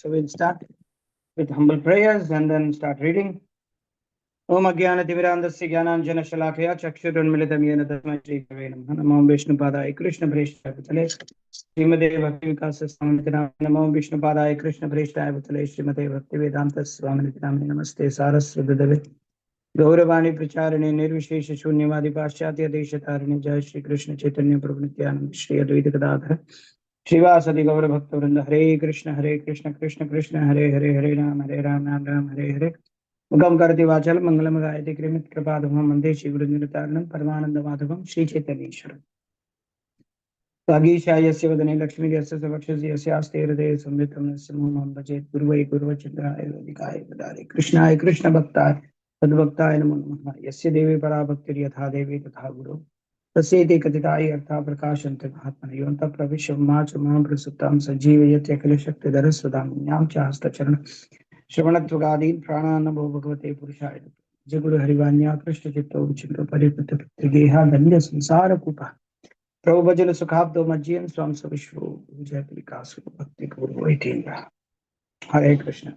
So we'll start with humble prayers and then start reading. Om Ajnana-timirandasya Jnananjana-shalakaya Chakshurunmilitam Yena Tasmai Shri Gurave Namaha. Namo Vishnupadaya Krishna Preshthaya Bhutale Srimate Bhakti-Vikasa Swamiti Namane. Namo Vishnupadaya Krishna Preshthaya Bhutale Srimate Bhakti-Vedanta Swamiti Namane. Namaste Saraswati Deve Gauravani Pracharine Nirvishesha Shunyavadi Paschatya Deshatarine Jai Shri Krishna Chaitanya Prabhu Nityananda Shri Advaita Gadadhara Srivasadi Gaura Bhakta Vrinda Hare Krishna Krishna Krishna Hare Hare Hare Ram Ram Hare Hare Mukam Karati Vachal Mangalam Gayati Krimit Kripadhamam Mande Shri Guru Nirataranam Paramananda Madhavam Shri Chaitanya Ishwaram Vagisha Yasya Vadane Lakshmi Yasya Savakshasi Yasya Aste Hridaya Samritam Nasya Moham Bhajet Guruvai Guruvachandra Ayurvedikaya Vadare Krishna Bhakta Tadbhaktaya Namo Namaha Yasya Devi Parabhaktir Yatha Devi Tatha Guru Tasyete Katitai Artha Prakashante Mahatmane Yonta Pravisha Macha Mahaprasuttam Sajivayatya Kalishakti Darasvadam Nyam Chahasta Charana Shravanatvagadin Prananamo Bhagavate Purushaya Jaguru Harivanya Krishna Chitto Vichitra Pariputta Geha Danya Sansara Kupa Prabhu Bhajana Sukhabdo Majjan Swam Savishvu Vijayapilikasu Bhakti Guru 18. Hare Krishna.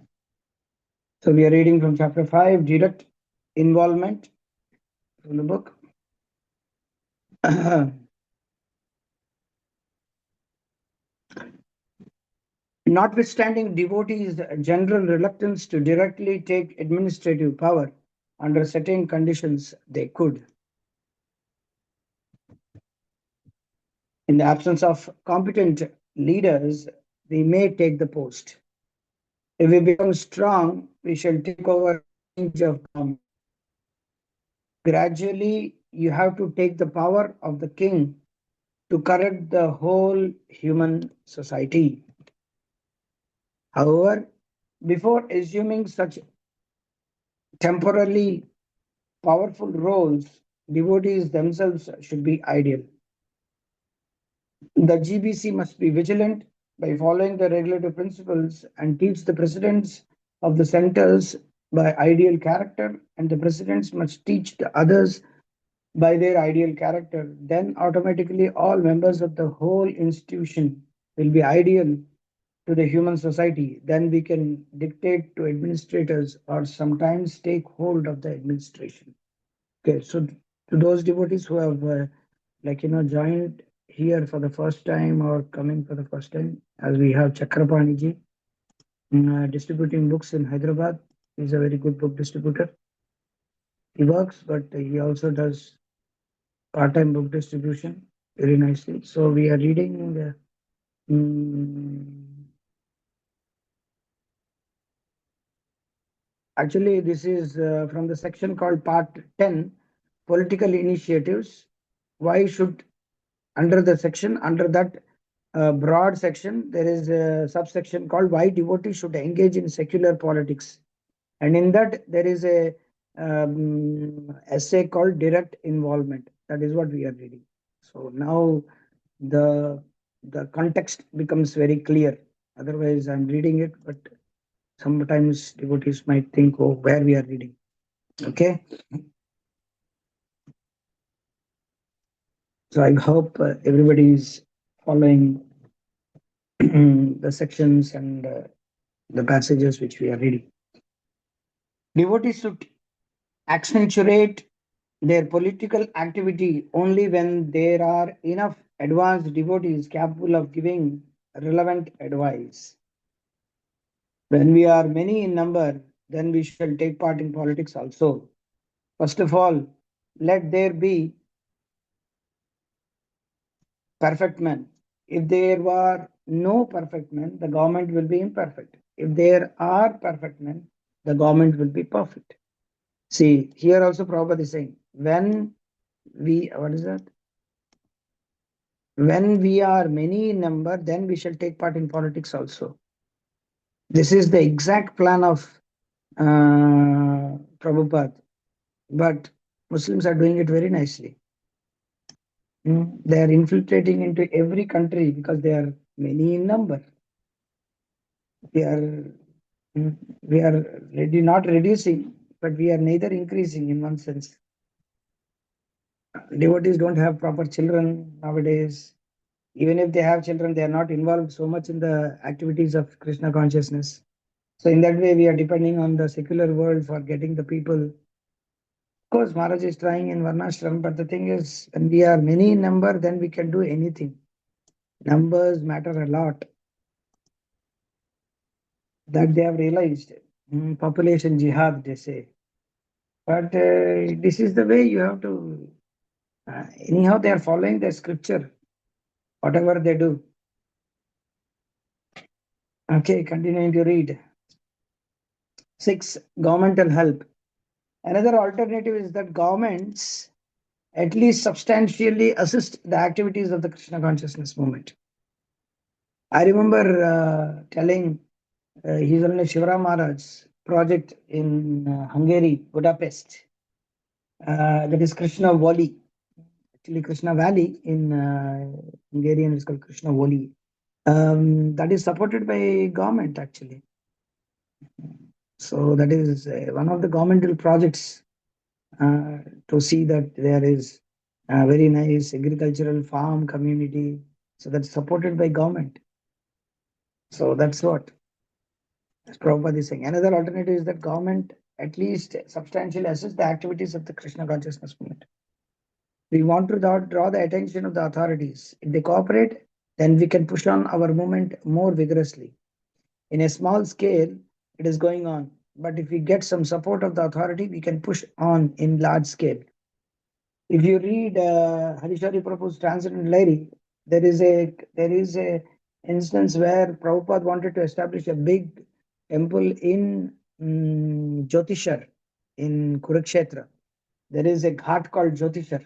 So we are reading from chapter 5, direct involvement from the book. Notwithstanding devotees' general reluctance to directly take administrative power, under certain conditions they could. In the absence of competent leaders, we may take the post. If we become strong, we shall take over range of government. Gradually, you have to take the power of the king to correct the whole human society. However, before assuming such temporarily powerful roles, devotees themselves should be ideal. The GBC must be vigilant by following the regulative principles and teach the presidents of the centers by ideal character, and the presidents must teach the others by their ideal character. Then automatically all members of the whole institution will be ideal to the human society. Then we can dictate to administrators or sometimes take hold of the administration. Okay, so to those devotees who have joined here for the first time or coming for the first time, as we have Chakrapani ji distributing books in Hyderabad. He's a very good book distributor. He works, but he also does part-time book distribution very nicely. So we are reading actually this is from the section called part 10, political initiatives. Why should, under that broad section, there is a subsection called why devotees should engage in secular politics, and in that there is a essay called direct involvement. That is what we are reading. So now the context becomes very clear. Otherwise, I'm reading it, but sometimes devotees might think, oh, where we are reading. Okay. So I hope everybody is following the sections and the passages which we are reading. Devotees should accentuate their political activity only when there are enough advanced devotees capable of giving relevant advice. When we are many in number, then we shall take part in politics also. First of all, let there be perfect men. If there were no perfect men, the government will be imperfect. If there are perfect men, the government will be perfect. See, here also Prabhupada is saying, when we are many in number, then we shall take part in politics also. This is the exact plan of Prabhupada, but Muslims are doing it very nicely. They are infiltrating into every country because they are many in number. We are not reducing, but we are neither increasing in one sense. Devotees don't have proper children nowadays. Even if they have children, they are not involved so much in the activities of Krishna consciousness. So in that way, we are depending on the secular world for getting the people. Of course, Maharaj is trying in Varnashram, but the thing is, when we are many in number, then we can do anything. Numbers matter a lot. That they have realized. Population jihad, they say. But this is the way you have to. Anyhow, they are following the scripture, whatever they do. Okay, continuing to read. 6. Governmental help. Another alternative is that governments at least substantially assist the activities of the Krishna consciousness movement. I remember telling His Holiness Shivram Maharaj's project in Hungary, Budapest. That is Krishna Valley. Actually, Krishna Valley in Hungarian is called Krishna Valley. That is supported by government actually. So that is one of the governmental projects to see that there is a very nice agricultural farm community. So that's supported by government. So that's what Prabhupada is saying. Another alternative is that government at least substantially assist the activities of the Krishna consciousness movement. We want to draw the attention of the authorities. If they cooperate, then we can push on our movement more vigorously. In a small scale, it is going on. But if we get some support of the authority, we can push on in large scale. If you read Harishari Prabhu's Transcendental Diary, there is a instance where Prabhupada wanted to establish a big temple in Jyotishar in Kurukshetra. There is a ghat called Jyotishar.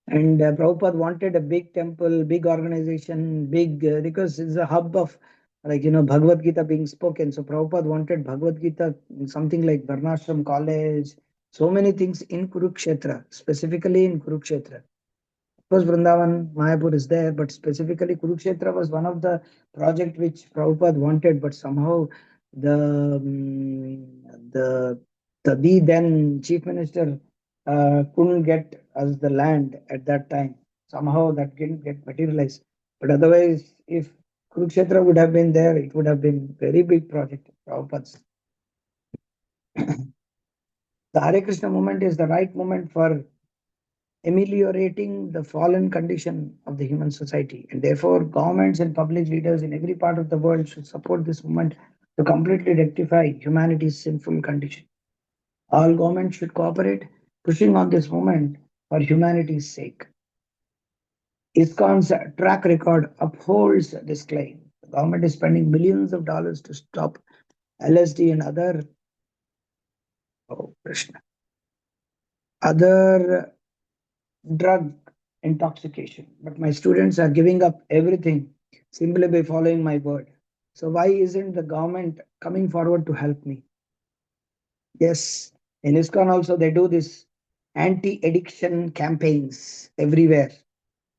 And Prabhupada wanted a big temple, big organization, big, because it's a hub of, like, Bhagavad Gita being spoken. So Prabhupada wanted Bhagavad Gita, something like Varnashram College, so many things in Kurukshetra, specifically in Kurukshetra. Of course, Vrindavan, Mayapur is there, but specifically Kurukshetra was one of the project which Prabhupada wanted, but somehow the the the then chief minister couldn't get us the land at that time. Somehow that didn't get materialized. But otherwise, if Kurukshetra would have been there, it would have been very big project. Prabhupada's. The Hare Krishna movement is the right movement for ameliorating the fallen condition of the human society. And therefore, governments and public leaders in every part of the world should support this movement to completely rectify humanity's sinful condition. All governments should cooperate, pushing on this movement for humanity's sake. ISKCON's track record upholds this claim. The government is spending millions of dollars to stop LSD and other drug intoxication. But my students are giving up everything simply by following my word. So why isn't the government coming forward to help me? Yes, in ISKCON also they do this anti-addiction campaigns everywhere.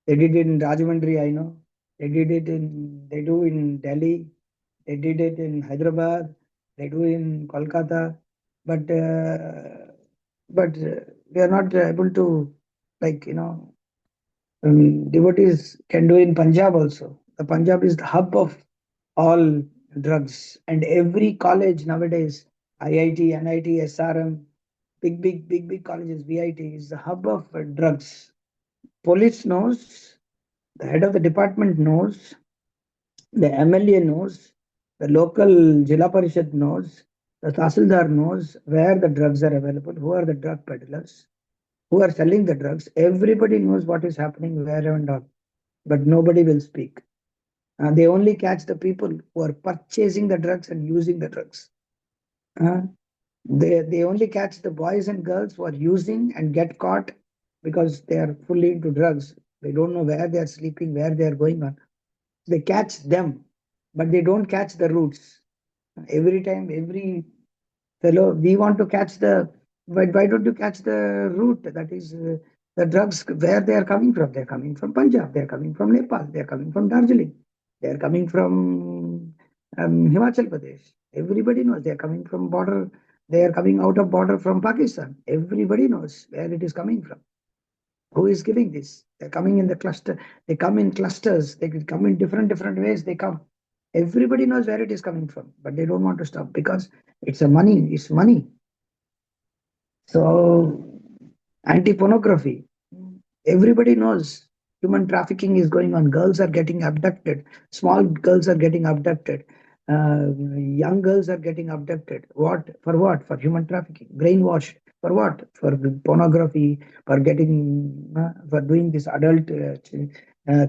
They did it in Rajahmundry, I know. They do in Delhi. They did it in Hyderabad. They do in Kolkata. But we are not able to, like, devotees can do in Punjab also. The Punjab is the hub of all drugs, and every college nowadays, IIT, NIT, SRM, big colleges, VIT is the hub of drugs. Police knows, the head of the department knows, the MLA knows, the local Jila Parishad knows, the Tahsildar knows where the drugs are available, who are the drug peddlers, who are selling the drugs. Everybody knows what is happening where and all, but nobody will speak. They only catch the people who are purchasing the drugs and using the drugs. They only catch the boys and girls who are using and get caught because they are fully into drugs. They don't know where they are sleeping, where they are going on. They catch them, but they don't catch the roots. Every time, every fellow, we want to catch the. Why don't you catch the root? That is the drugs, where they are coming from. They are coming from Punjab. They are coming from Nepal. They are coming from Darjeeling. They are coming from Himachal Pradesh. Everybody knows they are coming from border. They are coming out of border from Pakistan. Everybody knows where it is coming from. Who is giving this? They're coming in the cluster. They come in clusters. They could come in different ways. They come. Everybody knows where it is coming from, but they don't want to stop because it's a money. It's money. So anti-pornography. Everybody knows human trafficking is going on. Girls are getting abducted. Small girls are getting abducted. Young girls are getting abducted. What? For what? For human trafficking. Brainwashed. For what? For pornography. For getting. For doing this adult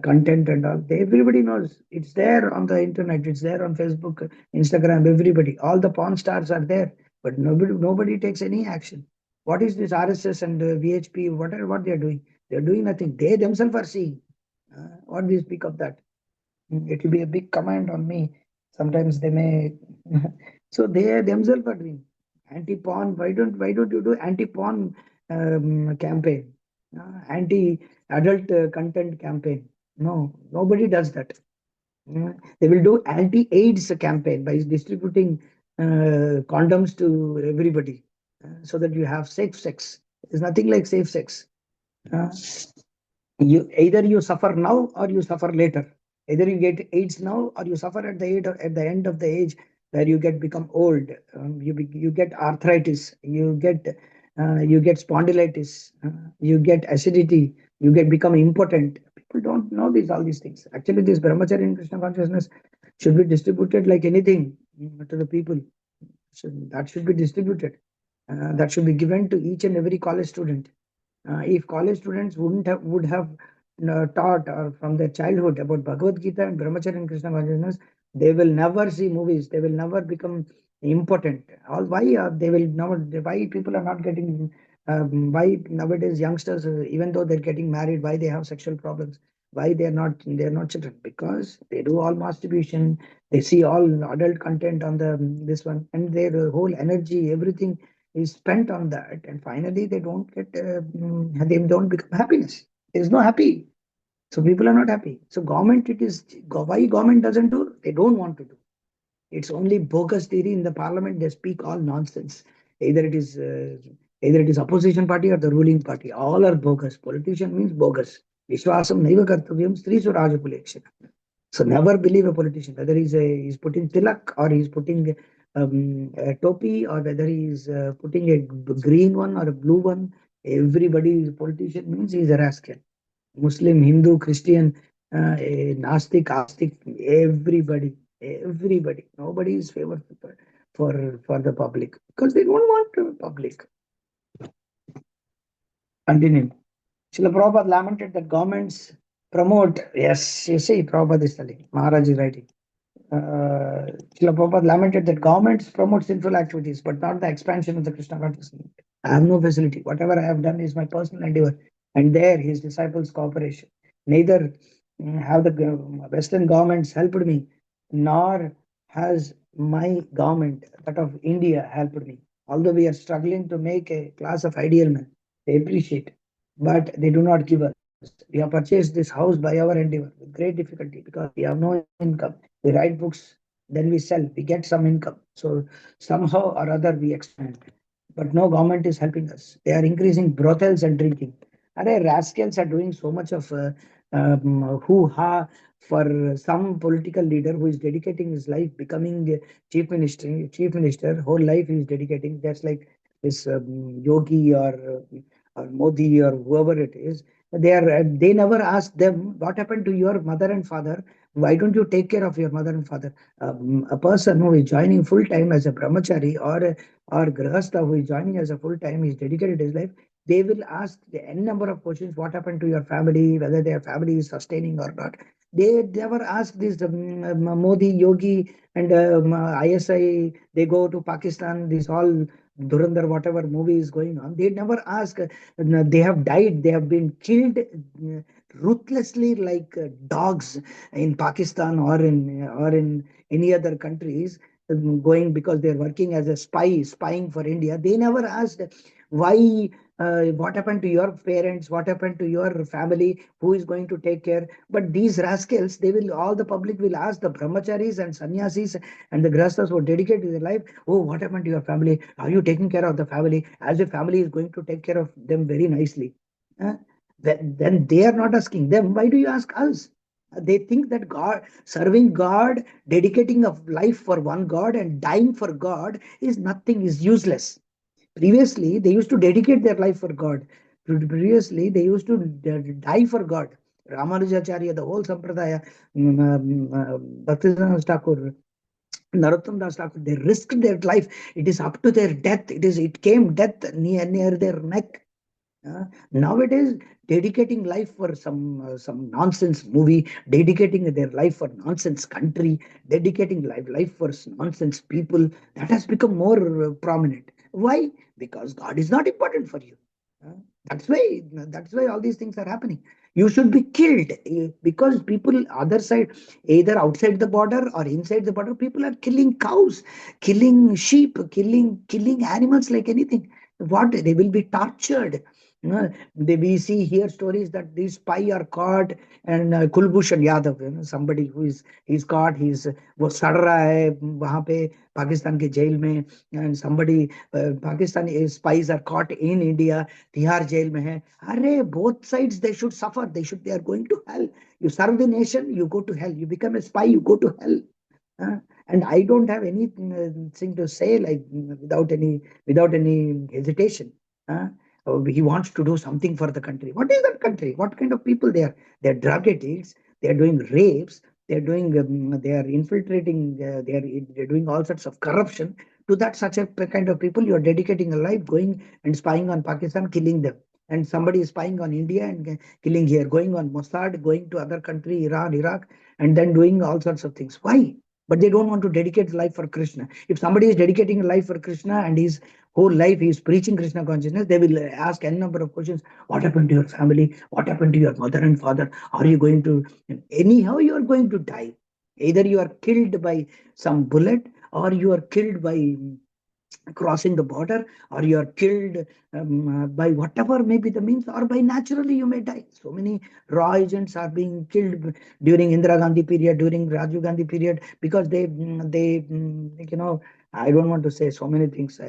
content and all. Everybody knows. It's there on the internet. It's there on Facebook, Instagram. Everybody. All the porn stars are there, but nobody takes any action. What is this RSS and VHP? What they are doing? They are doing nothing. They themselves are seeing. What do you speak of that? It will be a big command on me. Sometimes they may. So they themselves are doing anti-porn. Why don't you do anti-porn campaign? Anti-adult content campaign? No, nobody does that. They will do anti-AIDS campaign by distributing condoms to everybody so that you have safe sex. There's nothing like safe sex. Uh, you either you suffer now or you suffer later. Either you get AIDS now or you suffer at the end of the age where you become old. You get arthritis. You get spondylitis. You get acidity. You become impotent. People don't know all these things. Actually, this brahmacharya in Krishna consciousness should be distributed like anything to the people. That should be distributed. That should be given to each and every college student. If college students would have taught or from their childhood about Bhagavad Gita and Brahmacharya and Krishna consciousness, they will never see movies. They will never become impotent. All why they will never. Why people are not getting. Why nowadays youngsters, even though they're getting married, why they have sexual problems? Why they're not children? Because they do all masturbation. They see all adult content on the this one, and their whole energy, everything is spent on that, and finally they don't become happiness. There is no happy, so people are not happy. So government, why government doesn't do? They don't want to do. It's only bogus theory in the parliament. They speak all nonsense. Either it is uh, either it is opposition party or the ruling party. All are bogus. Politician means bogus. Vishwasam naiva kartavyam stri surajakulekshana. So never believe a politician, whether he's putting tilak or he's putting a topi or whether he's putting a green one or a blue one. Everybody is a politician means he's a rascal. Muslim, Hindu, Christian, Nastik, Astik, everybody. Nobody is favored for the public because they don't want the public. Continue. Srila Prabhupada lamented that governments promote. Yes, you see, Prabhupada is telling. Maharaj is writing. Srila Prabhupada lamented that governments promote sinful activities, but not the expansion of the Krishna consciousness. I have no facility. Whatever I have done is my personal endeavor, and there his disciples' cooperation. Neither have the Western governments helped me, nor has my government, that of India, helped me. Although we are struggling to make a class of ideal men, they appreciate, but they do not give us. We have purchased this house by our endeavor with great difficulty because we have no income. We write books, then we sell, we get some income. So somehow or other we expand. But no government is helping us. They are increasing brothels and drinking. And rascals are doing so much of hoo-ha for some political leader who is dedicating his life becoming chief minister. Chief minister, whole life he is dedicating. That's like this yogi or Modi or whoever it is. They never ask them what happened to your mother and father. Why don't you take care of your mother and father? A person who is joining full time as a brahmachari or grahastha who is joining as a full time, he's dedicated his life. They will ask the n number of questions. What happened to your family? Whether their family is sustaining or not. They never ask this Modi, Yogi, and ISI. They go to Pakistan. This all Durandar, whatever movie is going on. They never ask. They have died. They have been killed ruthlessly like dogs in Pakistan or in any other countries, going because they're working as a spying for India. They never asked why. What happened to your parents? What happened to your family? Who is going to take care? But these rascals, all the public will ask the brahmacharis and sannyasis and the grahasthas who dedicate their life. Oh, what happened to your family? Are you taking care of the family? As if family is going to take care of them very nicely. Uh, Then they are not asking them, why do you ask us? They think that God, serving God, dedicating of life for one God and dying for God is nothing, is useless. Previously, they used to dedicate their life for God. Previously, they used to die for God. Ramanujacharya, the whole Sampradaya, Bhaktivedanta Thakur, Narottam Das Thakur, they risked their life. It is up to their death. It came death near their neck. Nowadays, dedicating life for some nonsense movie, dedicating their life for nonsense country, dedicating life for nonsense people, that has become more prominent. Why? Because God is not important for you. Uh, that's why all these things are happening. You should be killed because people other side, either outside the border or inside the border, people are killing cows, killing sheep, killing animals like anything. What, they will be tortured. We see here stories that these spy are caught, and Kulbhushan Yadav, somebody who is he's caught, वो सड़ रहा है वहां पे पाकिस्तान के jail में, and somebody Pakistani spies are caught in India, Tihar jail में है. अरे, both sides they should suffer, they are going to hell. You serve the nation, you go to hell. You become a spy, you go to hell. uh, and I don't have anything to say, like, without any hesitation. uh, he wants to do something for the country. What is that country? What kind of people they are? They are drug addicts. They are doing rapes. They are infiltrating. They're doing all sorts of corruption. To that such a kind of people, you are dedicating a life, going and spying on Pakistan, killing them. And somebody is spying on India and killing here, going on Mossad, going to other country, Iran, Iraq, and then doing all sorts of things. Why? But they don't want to dedicate life for Krishna. If somebody is dedicating a life for Krishna and his whole life he is preaching Krishna consciousness, they will ask n number of questions. What happened to your family? What happened to your mother and father? Are you going to? Anyhow, you are going to die. Either you are killed by some bullet, or you are killed by crossing the border, or you are killed by whatever may be the means, or by naturally you may die. So many raw agents are being killed during Indira Gandhi period, during Rajiv Gandhi period, because I don't want to say so many things,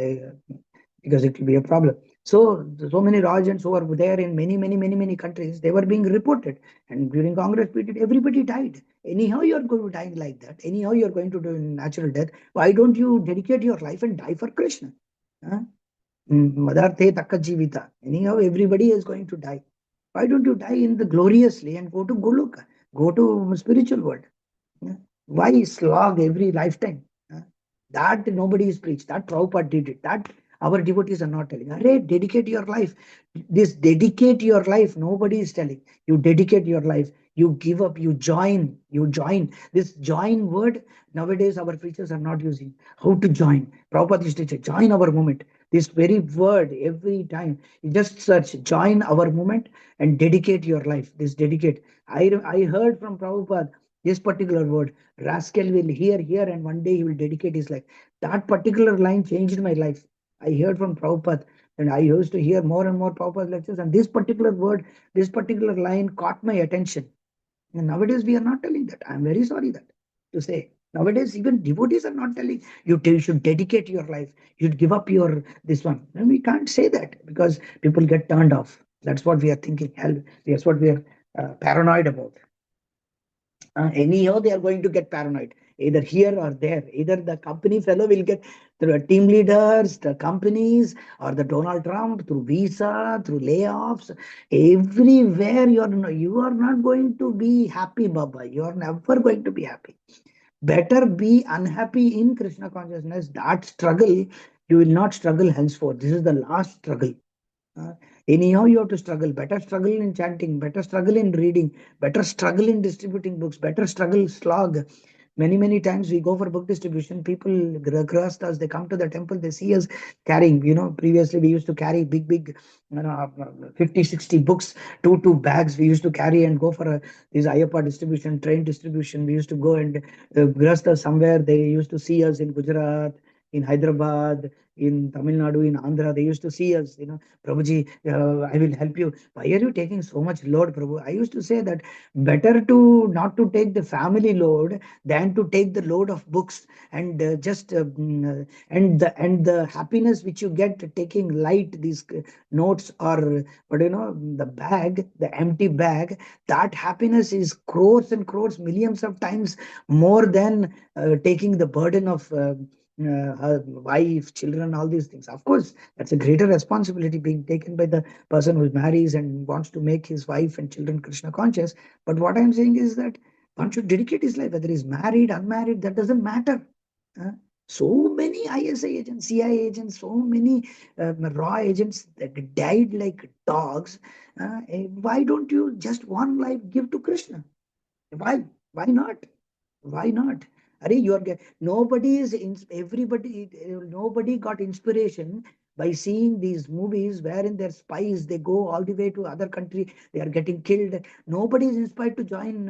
because it will be a problem. So many raw agents who were there in many countries, they were being reported. And during Congress period, everybody died. Anyhow, you're going to die like that. Anyhow, you're going to do natural death. Why don't you dedicate your life and die for Krishna? Huh? Madarte takka jivita. Anyhow, everybody is going to die. Why don't you die in the gloriously and go to Goloka, go to spiritual world? Yeah. Why slog every lifetime? Huh? That nobody is preached. That Prabhupada did it. That our devotees are not telling. Array, dedicate your life. This dedicate your life. Nobody is telling. You dedicate your life. You give up. You join. You join. This join word, nowadays our preachers are not using. How to join? Prabhupada used to say, join our movement. This very word, every time you just search, join our movement and dedicate your life. This dedicate. I heard from Prabhupada this particular word, rascal will hear, and one day he will dedicate his life. That particular line changed my life. I heard from Prabhupada, and I used to hear more and more Prabhupada lectures, and this particular word, this particular line caught my attention. And nowadays we are not telling that. I'm very sorry that to say. Nowadays, even devotees are not telling you should dedicate your life. You should give up your this one. And we can't say that because people get turned off. That's what we are thinking. Hell, that's what we are paranoid about. Anyhow, they are going to get paranoid, either here or there. Either the company fellow will get through team leaders, the companies, or the Donald Trump through visa, through layoffs. Everywhere you are not going to be happy, Baba. You are never going to be happy. Better be unhappy in Krishna consciousness. That struggle, you will not struggle henceforth. This is the last struggle. Uh, Anyhow, you have to struggle. Better struggle in chanting, better struggle in reading, better struggle in distributing books, better struggle slog. Many times we go for book distribution. People, grahasthas, they come to the temple, they see us carrying. Previously we used to carry big, 50, 60 books, two bags we used to carry and go for this Ayappa distribution, train distribution. We used to go and grahasthas somewhere, they used to see us in Gujarat, in Hyderabad, in Tamil Nadu, in Andhra, they used to see us, Prabhuji, I will help you. Why are you taking so much load, Prabhu? I used to say that better to not to take the family load than to take the load of books and and the happiness which you get taking light these notes or but the bag, the empty bag, that happiness is crores and crores, millions of times more than taking the burden of her wife, children, all these things. Of course, that's a greater responsibility being taken by the person who marries and wants to make his wife and children Krishna conscious. But what I'm saying is that one should dedicate his life, whether he's married, unmarried, that doesn't matter. Uh, so many ISA agents, CIA agents, so many raw agents that died like dogs. Why don't you just one life give to Krishna? Why? Why not? Why not? Nobody is in, everybody, nobody got inspiration by seeing these movies wherein their spies, they go all the way to other country, they are getting killed. Nobody is inspired to join,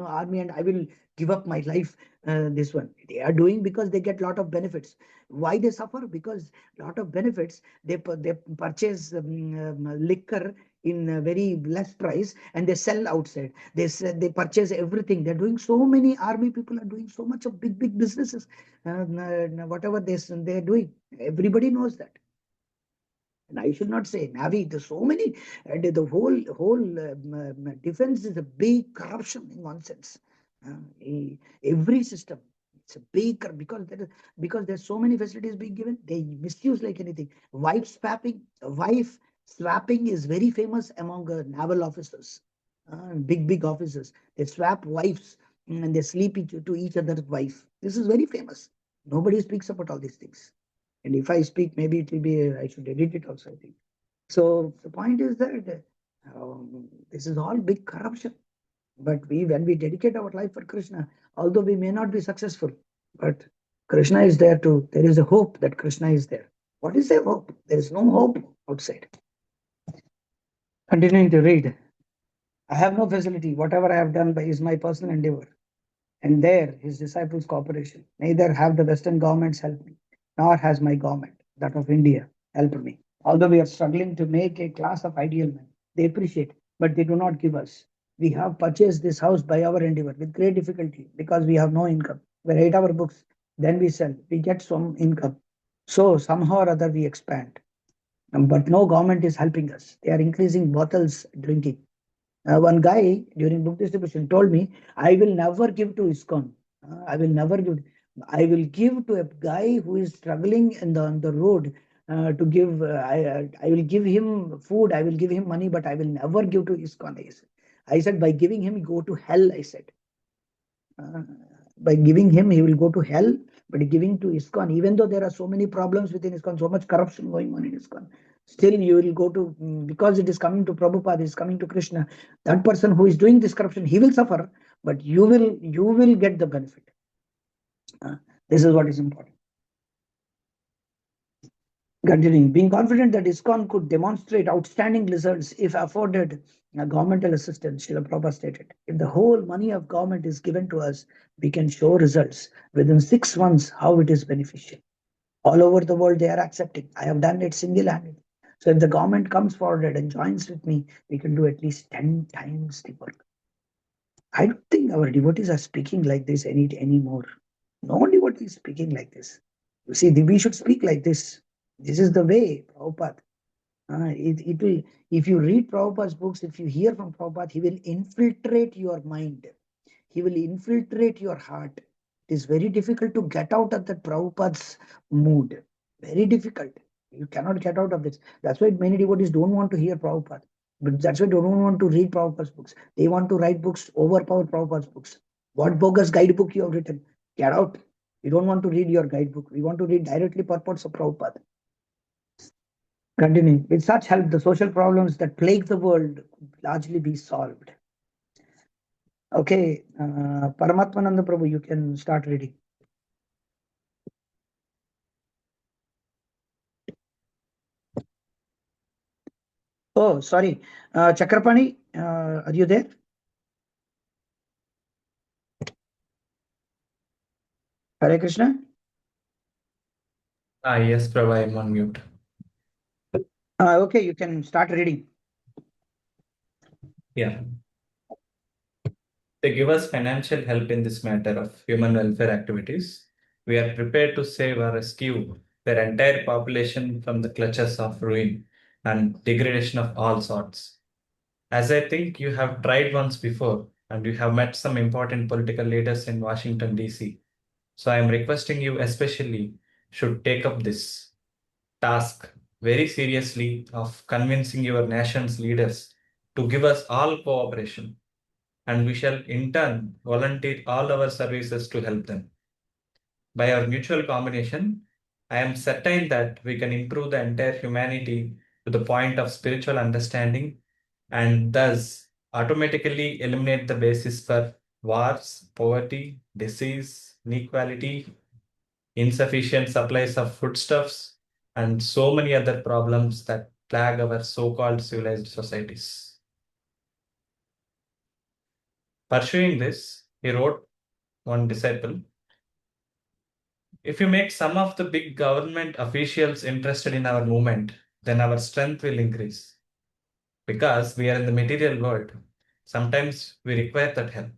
army and I will give up my life. This one they are doing because they get lot of benefits. Why they suffer? Because lot of benefits. They purchase liquor in a very less price and they sell outside. They said they purchase everything. They're doing so many army people are doing so much of big businesses. Whatever they're doing, everybody knows that. And I should not say Navy. There's so many, and the whole defense is a big corruption in one sense. Every system, it's a big because there's so many facilities being given. They misuse like anything. Wife swapping is very famous among naval officers, big officers. They swap wives and they sleep to each other's wife. This is very famous. Nobody speaks about all these things. And if I speak, maybe it will be, I should edit it also, I think. So the point is that this is all big corruption. But when we dedicate our life for Krishna, although we may not be successful, but Krishna is there too. There is a hope that Krishna is there. What is the hope? There is no hope outside. Continuing to read. I have no facility. Whatever I have done is my personal endeavor. And there, his disciples' cooperation. Neither have the Western governments helped me, nor has my government, that of India, helped me. Although we are struggling to make a class of ideal men, they appreciate, but they do not give us. We have purchased this house by our endeavor with great difficulty because we have no income. We write our books, then we sell, we get some income. So somehow or other we expand. But no government is helping us. They are increasing bottles drinking. One guy during book distribution told me, I will never give to ISKCON. I will never give. I will give to a guy who is struggling on the road to give. I will give him food. I will give him money, but I will never give to ISKCON. I said, by giving him, go to hell. I said, uh, by giving him, he will go to hell. But giving to ISKCON, even though there are so many problems within ISKCON, so much corruption going on in ISKCON, still you will go to, because it is coming to Prabhupada, it is coming to Krishna. That person who is doing this corruption, he will suffer, but you will get the benefit. This is what is important. Continuing, being confident that ISKCON could demonstrate outstanding results if afforded governmental assistance, Srila Prabhupada stated. If the whole money of government is given to us, we can show results within 6 months how it is beneficial. All over the world, they are accepting. I have done it single-handed. So if the government comes forward and joins with me, we can do at least 10 times the work. I don't think our devotees are speaking like this anymore. No devotee is speaking like this. You see, we should speak like this. This is the way, Prabhupada. It will, if you read Prabhupada's books, if you hear from Prabhupada, he will infiltrate your mind. He will infiltrate your heart. It is very difficult to get out of that Prabhupada's mood. Very difficult. You cannot get out of this. That's why many devotees don't want to hear Prabhupada. But that's why they don't want to read Prabhupada's books. They want to write books, overpower Prabhupada's books. What bogus guidebook you have written? Get out. We don't want to read your guidebook. We want to read directly purports of Prabhupada. Continuing, with such help, the social problems that plague the world could largely be solved. Okay, Paramatmananda Prabhu, you can start reading. Oh, sorry. Chakrapani, are you there? Hare Krishna. Yes, Prabha, I'm on mute. Okay, you can start reading. Yeah. They give us financial help in this matter of human welfare activities. We are prepared to save or rescue their entire population from the clutches of ruin and degradation of all sorts. As I think you have tried once before and you have met some important political leaders in Washington, D.C. So I am requesting you, especially, should take up this task very seriously of convincing your nation's leaders to give us all cooperation, and we shall in turn volunteer all our services to help them. By our mutual combination, I am certain that we can improve the entire humanity to the point of spiritual understanding and thus automatically eliminate the basis for wars, poverty, disease, inequality, insufficient supplies of foodstuffs, and so many other problems that plague our so called civilized societies. Pursuing this, he wrote one disciple, if you make some of the big government officials interested in our movement, then our strength will increase. Because we are in the material world, sometimes we require that help.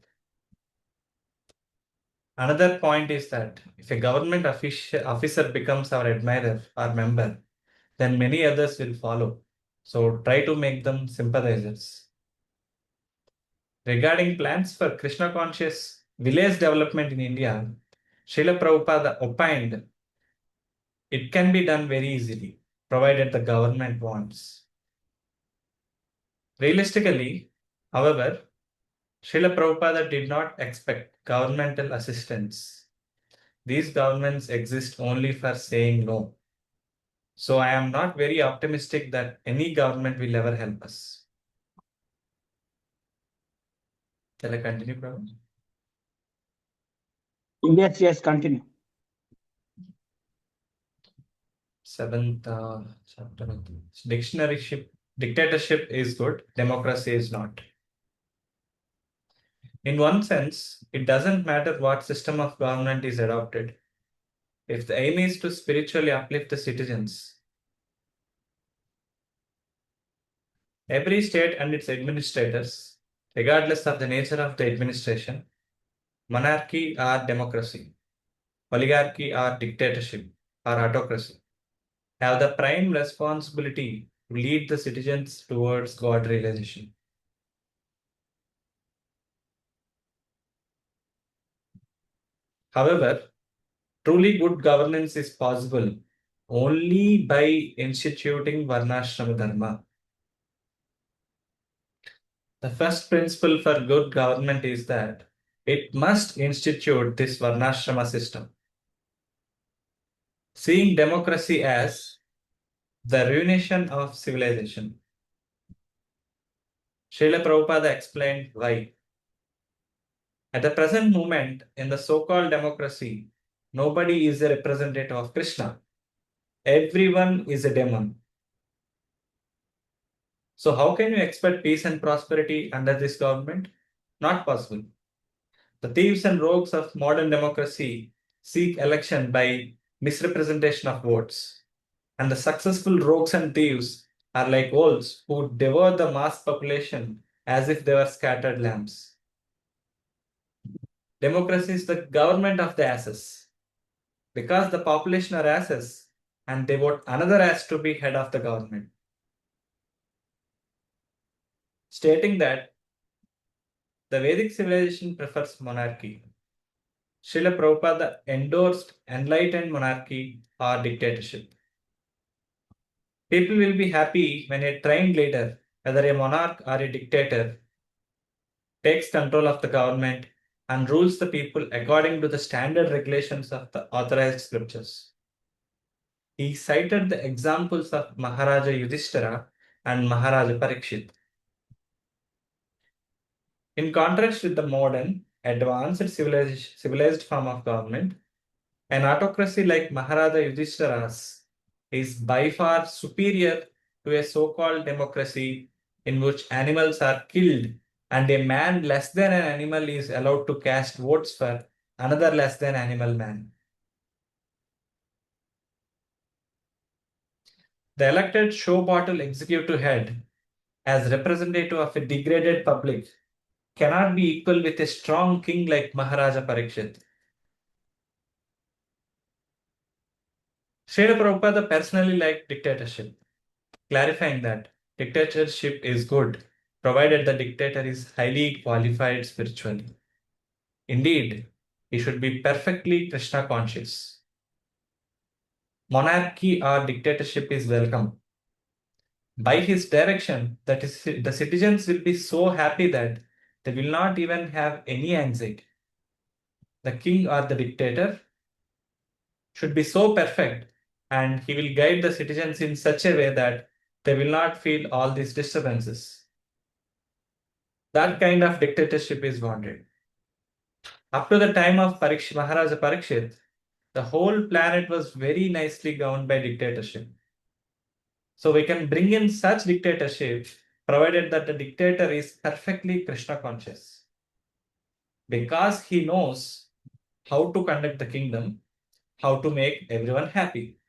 Another point is that if a government officer becomes our admirer or member, then many others will follow. So try to make them sympathizers. Regarding plans for Krishna conscious village development in India, Srila Prabhupada opined it can be done very easily, provided the government wants. Realistically, however, Srila Prabhupada did not expect governmental assistance. These governments exist only for saying no. So I am not very optimistic that any government will ever help us. Shall I continue, Prabhupada? Yes, yes, continue. Seventh chapter. Dictatorship is good, democracy is not. In one sense, it doesn't matter what system of government is adopted. If the aim is to spiritually uplift the citizens, every state and its administrators, regardless of the nature of the administration, monarchy or democracy, oligarchy or dictatorship or autocracy, have the prime responsibility to lead the citizens towards God realization. However, truly good governance is possible only by instituting Varnashrama Dharma. The first principle for good government is that it must institute this Varnashrama system. Seeing democracy as the ruination of civilization. Srila Prabhupada explained why. At the present moment, in the so called democracy, nobody is a representative of Krishna. Everyone is a demon. So, how can you expect peace and prosperity under this government? Not possible. The thieves and rogues of modern democracy seek election by misrepresentation of votes. And the successful rogues and thieves are like wolves who devour the mass population as if they were scattered lambs. Democracy is the government of the asses. Because the population are asses and they vote another ass to be head of the government. Stating that the Vedic civilization prefers monarchy. Srila Prabhupada endorsed enlightened monarchy or dictatorship. People will be happy when a trained leader, whether a monarch or a dictator, takes control of the government and rules the people according to the standard regulations of the authorized scriptures. He cited the examples of Maharaja Yudhishthira and Maharaja Parikshit. In contrast with the modern, advanced civilized form of government, an autocracy like Maharaja Yudhishthira's is by far superior to a so called democracy in which animals are killed and a man less than an animal is allowed to cast votes for another less than animal man. The elected show bottle executive head, as representative of a degraded public, cannot be equal with a strong king like Maharaja Parikshit. Srila Prabhupada personally liked dictatorship, clarifying that dictatorship is good, provided the dictator is highly qualified spiritually. Indeed, he should be perfectly Krishna conscious. Monarchy or dictatorship is welcome. By his direction, that is, the citizens will be so happy that they will not even have any anxiety. The king or the dictator should be so perfect, and he will guide the citizens in such a way that they will not feel all these disturbances. That kind of dictatorship is wanted. Up to the time of Maharaja Parikshit, the whole planet was very nicely governed by dictatorship. So we can bring in such dictatorship provided that the dictator is perfectly Krishna conscious. Because he knows how to conduct the kingdom, how to make everyone happy.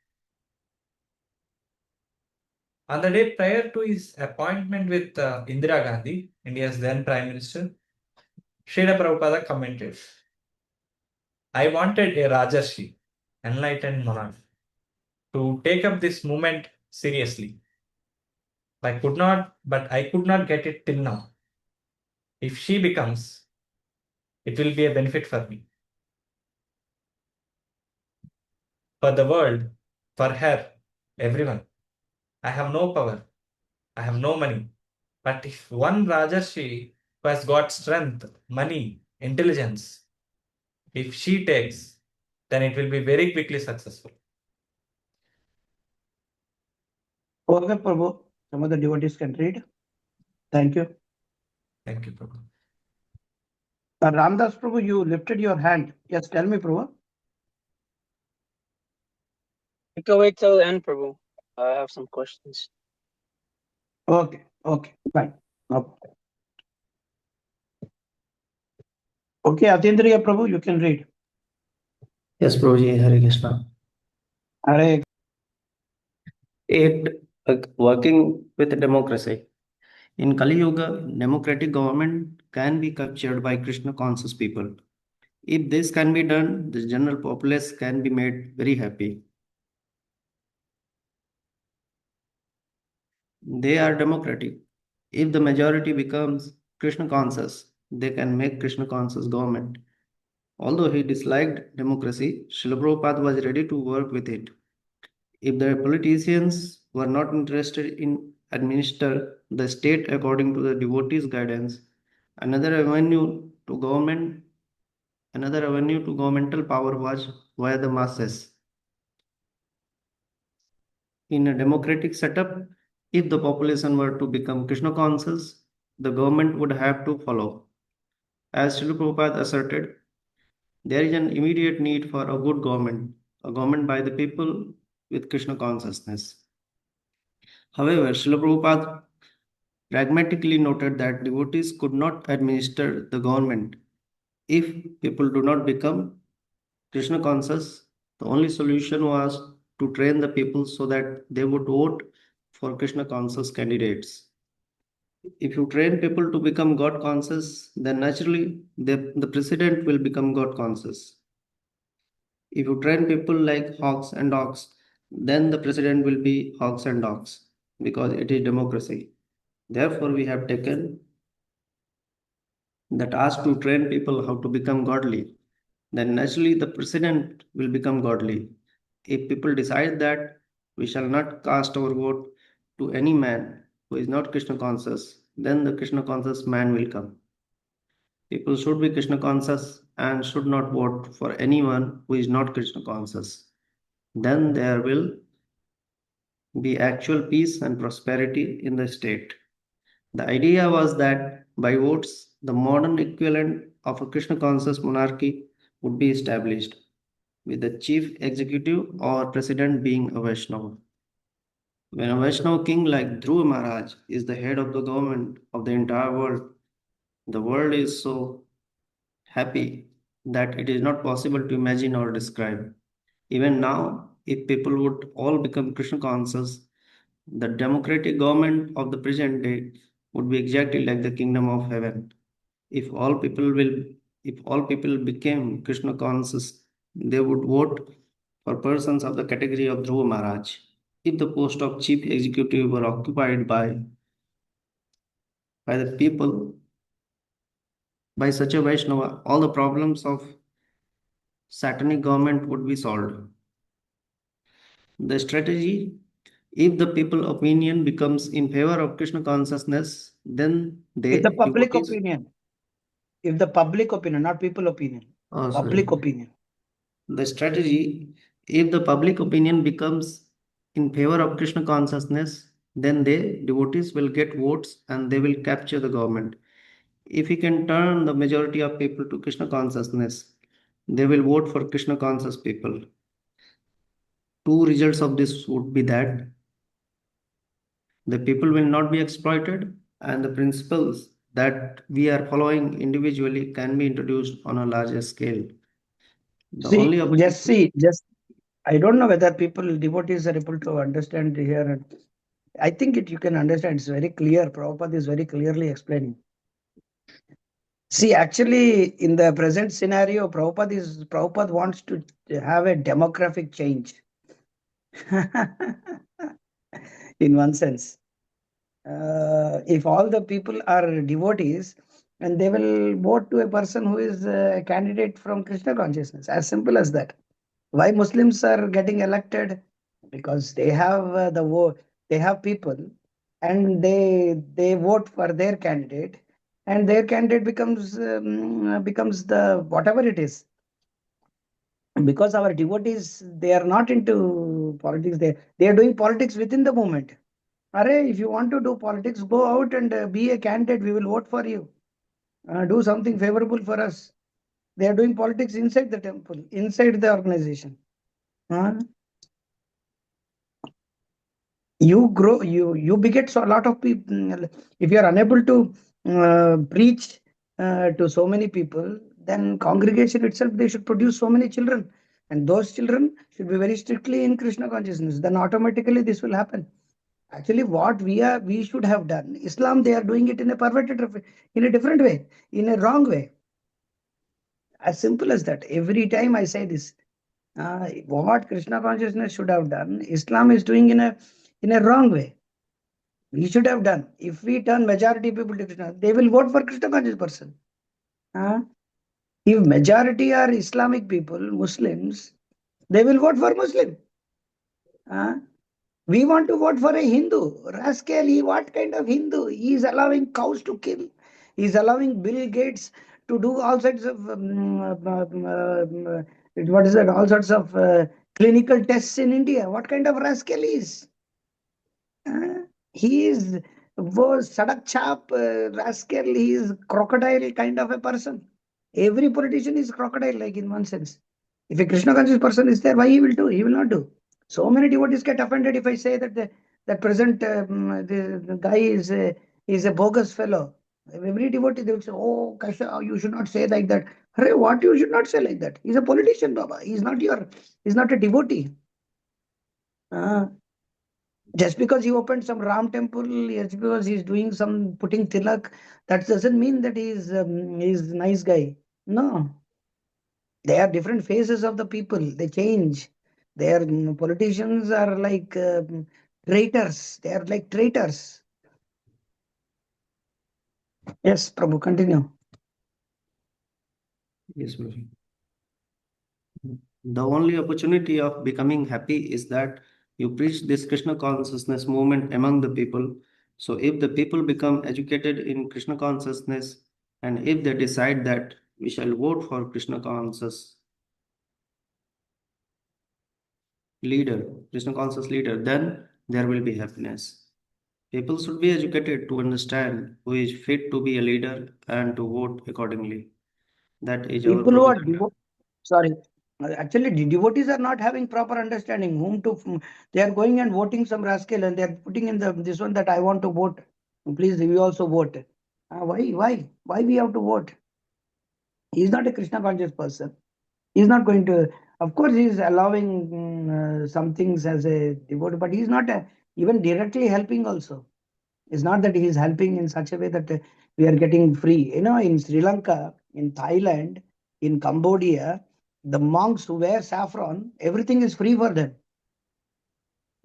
On the day prior to his appointment with Indira Gandhi, India's then Prime Minister, Srila Prabhupada commented, I wanted a Rajarshi, enlightened monarch, to take up this movement seriously. But I could not get it till now. If she becomes, it will be a benefit for me, for the world, for her, everyone. I have no power, I have no money. But if one Rajarshi who has got strength, money, intelligence, if she takes, then it will be very quickly successful. Okay, Prabhu. Some of the devotees can read. Thank you. Thank you, Prabhu. Ramdas Prabhu, you lifted your hand. Yes, tell me, Prabhu. You can wait till the end, Prabhu. I have some questions. Okay, fine. Okay, Atindriya Prabhu, you can read. Yes, Prabhuji, Hare Krishna. Hare. Eight, working with democracy. In Kali Yuga, democratic government can be captured by Krishna conscious people. If this can be done, the general populace can be made very happy. They are democratic. If the majority becomes Krishna conscious, they can make Krishna conscious government. Although he disliked democracy, Srila Prabhupada was ready to work with it. If the politicians were not interested in administer the state according to the devotees' guidance, another avenue to governmental power was via the masses. In a democratic setup, if the population were to become Krishna conscious, the government would have to follow. As Srila Prabhupada asserted, there is an immediate need for a good government, a government by the people with Krishna consciousness. However, Srila Prabhupada pragmatically noted that devotees could not administer the government if people do not become Krishna conscious. The only solution was to train the people so that they would vote for Krishna conscious candidates. If you train people to become God conscious, then naturally the president will become God conscious. If you train people like hawks and dogs, then the president will be hawks and dogs because it is democracy. Therefore, we have taken the task to train people how to become godly. Then naturally the president will become godly. If people decide that we shall not cast our vote to any man who is not Krishna conscious, then the Krishna conscious man will come. People should be Krishna conscious and should not vote for anyone who is not Krishna conscious. Then there will be actual peace and prosperity in the state. The idea was that by votes, the modern equivalent of a Krishna conscious monarchy would be established, with the chief executive or president being a Vaishnava. When a Vaishnava king like Dhruva Maharaj is the head of the government of the entire world, the world is so happy that it is not possible to imagine or describe. Even now, if people would all become Krishna conscious, The democratic government of the present day would be exactly like the kingdom of heaven. If all people will, if all people became Krishna conscious, they would vote for persons of the category of Dhruva Maharaj. If the post of chief executive were occupied by the people, by such a Vaishnava, all the problems of satanic government would be solved. The strategy, if the people opinion becomes in favor of Krishna consciousness, then If the they public devotees. opinion, if the public opinion, not people opinion, Oh, public sorry. opinion. The strategy, if the public opinion becomes in favor of Krishna consciousness, then they devotees will get votes and they will capture the government. If we can turn the majority of people to Krishna consciousness, they will vote for Krishna conscious people. Two results of this would be that the people will not be exploited and the principles that we are following individually can be introduced on a larger scale. The only opportunity. I don't know whether people, devotees are able to understand here. I think you can understand. It's very clear. Prabhupada is very clearly explaining. See, actually, in the present scenario, Prabhupada wants to have a demographic change. In one sense, if all the people are devotees, and they will vote to a person who is a candidate from Krishna consciousness, as simple as that. Why Muslims are getting elected? Because they have the vote, they have people, and they vote for their candidate, and their candidate becomes the whatever it is. Because our devotees, they are not into politics. They are doing politics within the movement. Array, if you want to do politics, go out and be a candidate. We will vote for you. Do something favorable for us. They are doing politics inside the temple, inside the organization. You grow, you beget so a lot of people. If you are unable to preach to so many people, then congregation itself, they should produce so many children, and those children should be very strictly in Krishna consciousness. Then automatically this will happen. Actually, what we should have done, Islam, they are doing it in a perverted, in a different way, in a wrong way. As simple as that. Every time I say this, what Krishna consciousness should have done, Islam is doing in a wrong way. We should have done. If we turn majority people to Krishna, they will vote for Krishna conscious person. If majority are Islamic people, Muslims, they will vote for Muslim. We want to vote for a Hindu. Rascal, what kind of Hindu? He is allowing cows to kill. He is allowing Bill Gates to do all sorts of what is that? All sorts of clinical tests in India. What kind of rascal he is? He is was sadak chap rascal. He is crocodile kind of a person. Every politician is crocodile, like in one sense. If a Krishna conscious person is there, why he will do? He will not do. So many devotees get offended if I say that that present the guy is a bogus fellow. Every devotee, they will say, "Oh, Kasha, you should not say like that." Hare, what you should not say like that? He's a politician, Baba. He's not a devotee. Just because he opened some Ram temple, just because he's doing some putting tilak, that doesn't mean that he's nice guy. No, they are different phases of the people. They change. Their politicians are like traitors. They are like traitors. Yes, Prabhu, continue. Yes, Guruji. The only opportunity of becoming happy is that you preach this Krishna consciousness movement among the people. So if the people become educated in Krishna consciousness and if they decide that we shall vote for Krishna conscious leader, Krishna conscious leader, then there will be happiness. People should be educated to understand who is fit to be a leader and to vote accordingly. That is our People who are propaganda. sorry, actually, the devotees are not having proper understanding whom to. They are going and voting some rascal, and they are putting in this one that I want to vote. Please, we also vote. Why we have to vote? He is not a Krishna conscious person. He's not going to. Of course, he's allowing some things as a devotee, but he's not even directly helping also. It's not that he is helping in such a way that we are getting free. In Sri Lanka, in Thailand, in Cambodia, the monks who wear saffron, everything is free for them.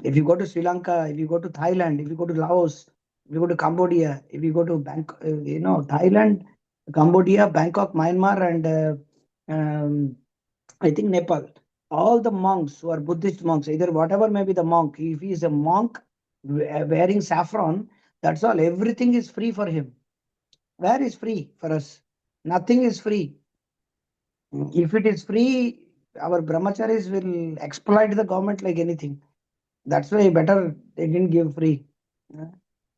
If you go to Sri Lanka, if you go to Thailand, if you go to Laos, if you go to Cambodia, if you go to Thailand, Cambodia, Bangkok, Myanmar, and I think Nepal, all the monks who are Buddhist monks, either whatever may be the monk, if he is a monk wearing saffron, that's all. Everything is free for him. Where is free for us? Nothing is free. If it is free, our brahmacharis will exploit the government like anything. That's why better they didn't give free. Uh,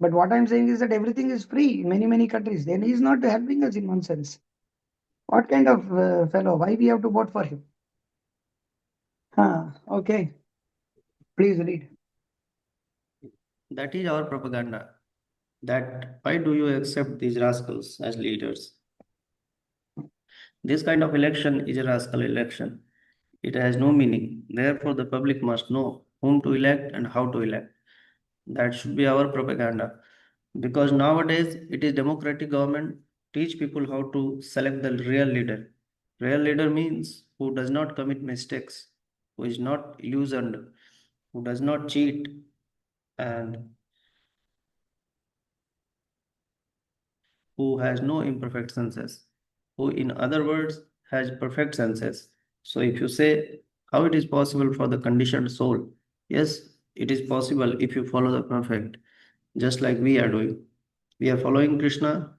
But what I'm saying is that everything is free in many, many countries. Then he's not helping us in one sense. What kind of fellow? Why we have to vote for him? Okay. Please read. That is our propaganda. That why do you accept these rascals as leaders? This kind of election is a rascal election. It has no meaning. Therefore, the public must know whom to elect and how to elect. That should be our propaganda. Because nowadays it is democratic government teach people how to select the real leader. Real leader means who does not commit mistakes, who is not illusioned, who does not cheat, and who has no imperfect senses, who, in other words, has perfect senses. So, if you say how it is possible for the conditioned soul, yes, it is possible if you follow the perfect, just like we are doing. We are following Krishna.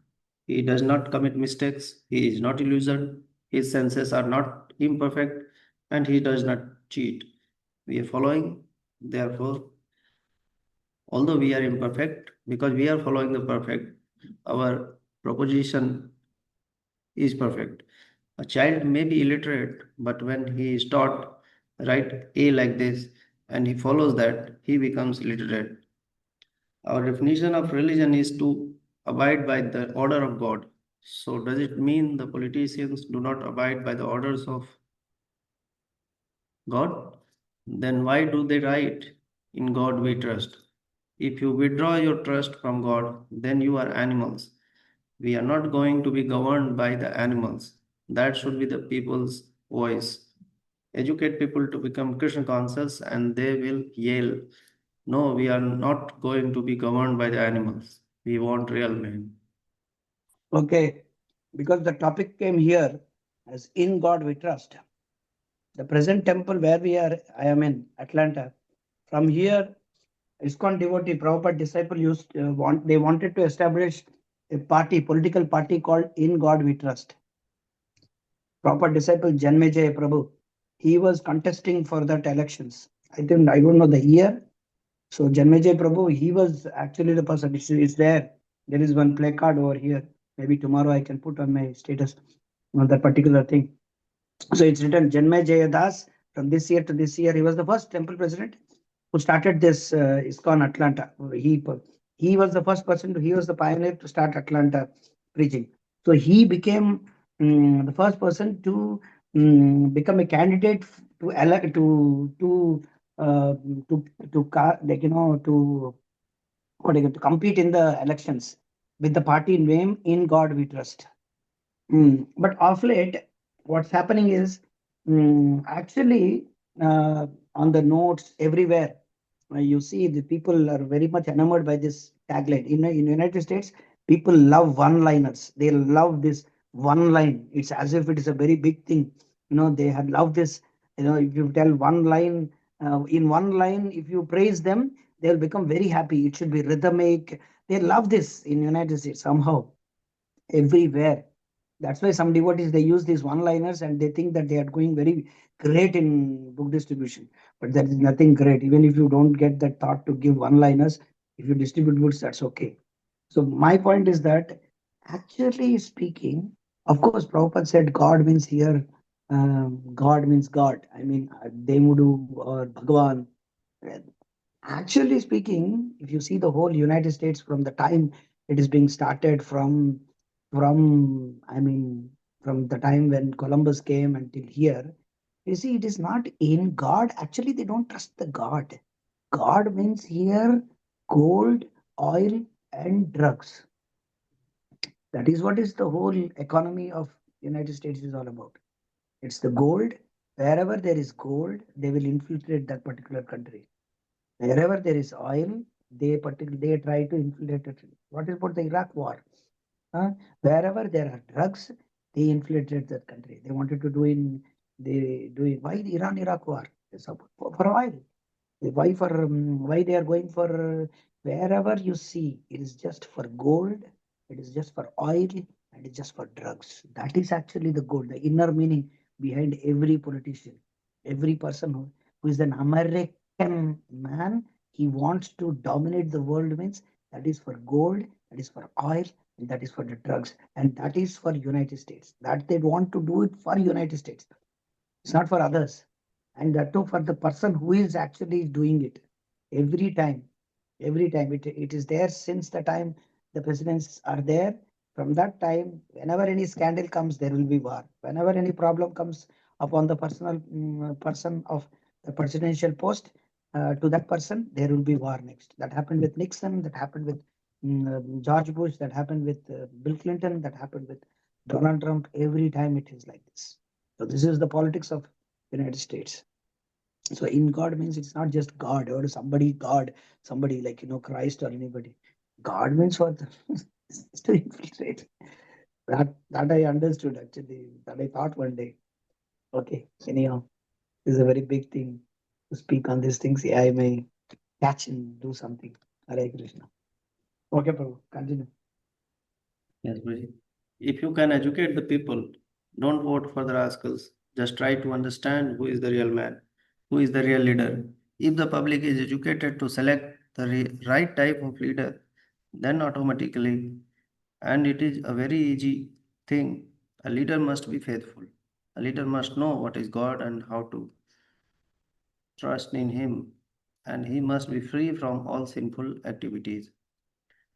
He does not commit mistakes. He is not illusioned. His senses are not imperfect, and he does not cheat. We are following, therefore, although we are imperfect, because we are following the perfect, our proposition is perfect. A child may be illiterate, but when he is taught write A like this and he follows that, he becomes literate. Our definition of religion is to abide by the order of God. So, does it mean the politicians do not abide by the orders of God? Then why do they write, "In God we trust"? If you withdraw your trust from God, then you are animals. We are not going to be governed by the animals. That should be the people's voice. Educate people to become Krishna conscious and they will yell, "No, we are not going to be governed by the animals. We want real men." Okay. Because the topic came here as in God we trust. The present temple where I am in Atlanta. From here, ISKCON devotee, Prabhupada disciple they wanted to establish a political party called In God We Trust. Prabhupada disciple Janmejaya Prabhu, he was contesting for that elections. I don't know the year. So Janmejaya Prabhu, he was actually the person. It's there. There is one placard over here. Maybe tomorrow I can put on my status on that particular thing. So it's written Janmejaya Das. From this year to this year, he was the first temple president who started this ISKCON Atlanta. He was the first person. He was the pioneer to start Atlanta preaching. So he became the first person to become a candidate to elect uh, to to compete in the elections with the party name In God We Trust. But of late, what's happening is actually on the notes everywhere, you see the people are very much enamored by this tagline. In United States, people love one-liners. They love this one line. It's as if it is a very big thing. They have loved this. If you tell one line, in one line, if you praise them, they'll become very happy. It should be rhythmic. They love this in United States somehow, everywhere. That's why some devotees they use these one-liners and they think that they are going very great in book distribution. But there is nothing great. Even if you don't get that thought to give one-liners, if you distribute books, that's okay. So my point is that actually speaking, of course, Prabhupada said God means here, God means God. I mean, Demudu or Bhagavan. Actually speaking, if you see the whole United States from the time it is being started from the time when Columbus came until here, you see, it is not in God. Actually, they don't trust the God. God means here gold, oil, and drugs. That is what is the whole economy of United States is all about. It's the gold. Wherever there is gold, they will infiltrate that particular country. Wherever there is oil, they try to infiltrate it. What is about the Iraq war? Wherever there are drugs, they infiltrate that country. They wanted to do in they do it. Why the Iran-Iraq war? It's for oil. Why they are going for wherever you see it is just for gold, it is just for oil, and it's just for drugs. That is actually the goal, the inner meaning behind every politician, every person who is an American man. He wants to dominate the world means that is for gold, that is for oil, and that is for the drugs, and that is for United States. That they want to do it for United States. It's not for others. And that too for the person who is actually doing it. Every time, every time it is there since the time the presidents are there. From that time, whenever any scandal comes, there will be war. Whenever any problem comes upon the personal person of the presidential post to that person, there will be war next. That happened with Nixon. That happened with George Bush. That happened with Bill Clinton. That happened with Donald Trump. Every time it is like this. So this is the politics of United States. So in God means it's not just God or God, somebody like Christ or anybody. God means what is to infiltrate. That I understood actually. That I thought one day. Okay, anyhow, this is a very big thing to speak on these things. Yeah, I may catch and do something. Hare Krishna. Okay, Prabhu, continue. Yes, Guruji. If you can educate the people, don't vote for the rascals. Just try to understand who is the real man, who is the real leader. If the public is educated to select the right type of leader, then automatically, and it is a very easy thing, a leader must be faithful. A leader must know what is God and how to trust in Him, and he must be free from all sinful activities.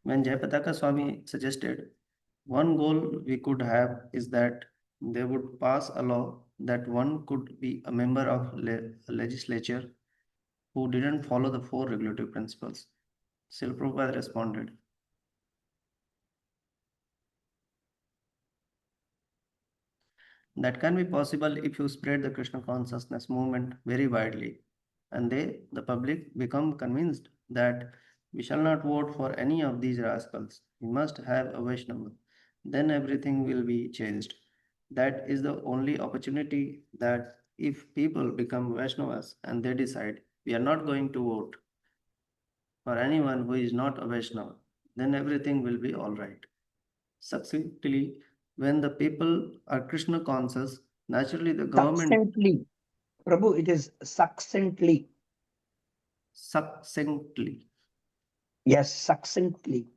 When Jayapataka Swami suggested one goal we could have is that they would pass a law that one could be a member of a legislature who didn't follow the four regulative principles. Srila Prabhupada responded, that can be possible if you spread the Krishna consciousness movement very widely, and they, the public, become convinced that we shall not vote for any of these rascals. We must have a Vaishnava. Then everything will be changed. That is the only opportunity that if people become Vaishnavas and they decide we are not going to vote for anyone who is not a Vaishnava, then everything will be all right. Succinctly, when the people are Krishna conscious, naturally the government Succinctly. Prabhu, it is succinctly. succinctly, Yes, succinctly.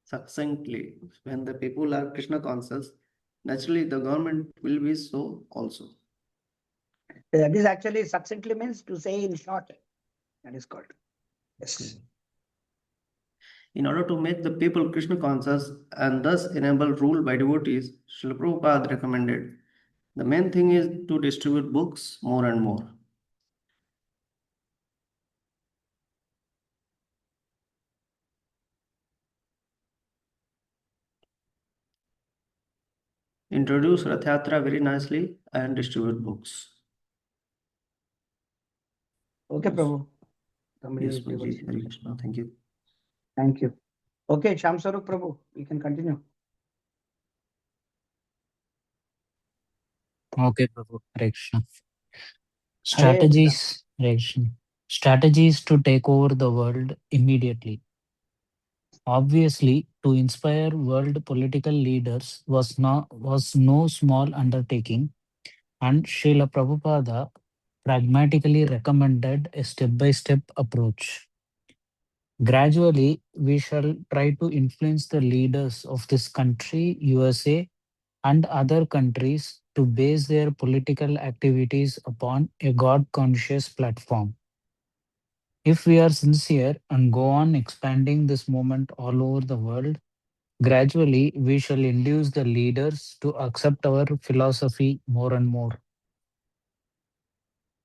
succinctly, when the people are Krishna conscious, naturally the government will be so also. This actually succinctly means to say in short. That is called. Yes. In order to make the people Krishna conscious and thus enable rule by devotees, Srila Prabhupada recommended the main thing is to distribute books more and more. Introduce Rath Yatra very nicely and distribute books. Okay, Yes. Prabhu. Somebody Yes, is able Guruji. to- Hare Krishna. Thank you. Thank you. Okay, Sham Swarup Prabhu, you can continue. Okay, Prabhu. Hare Krishna. Hare Krishna. Hare Krishna. Strategies to take over the world immediately. Obviously, to inspire world political leaders was no small undertaking, and Srila Prabhupada pragmatically recommended a step-by-step approach. Gradually, we shall try to influence the leaders of this country, USA, and other countries to base their political activities upon a God conscious platform. If we are sincere and go on expanding this movement all over the world, gradually we shall induce the leaders to accept our philosophy more and more.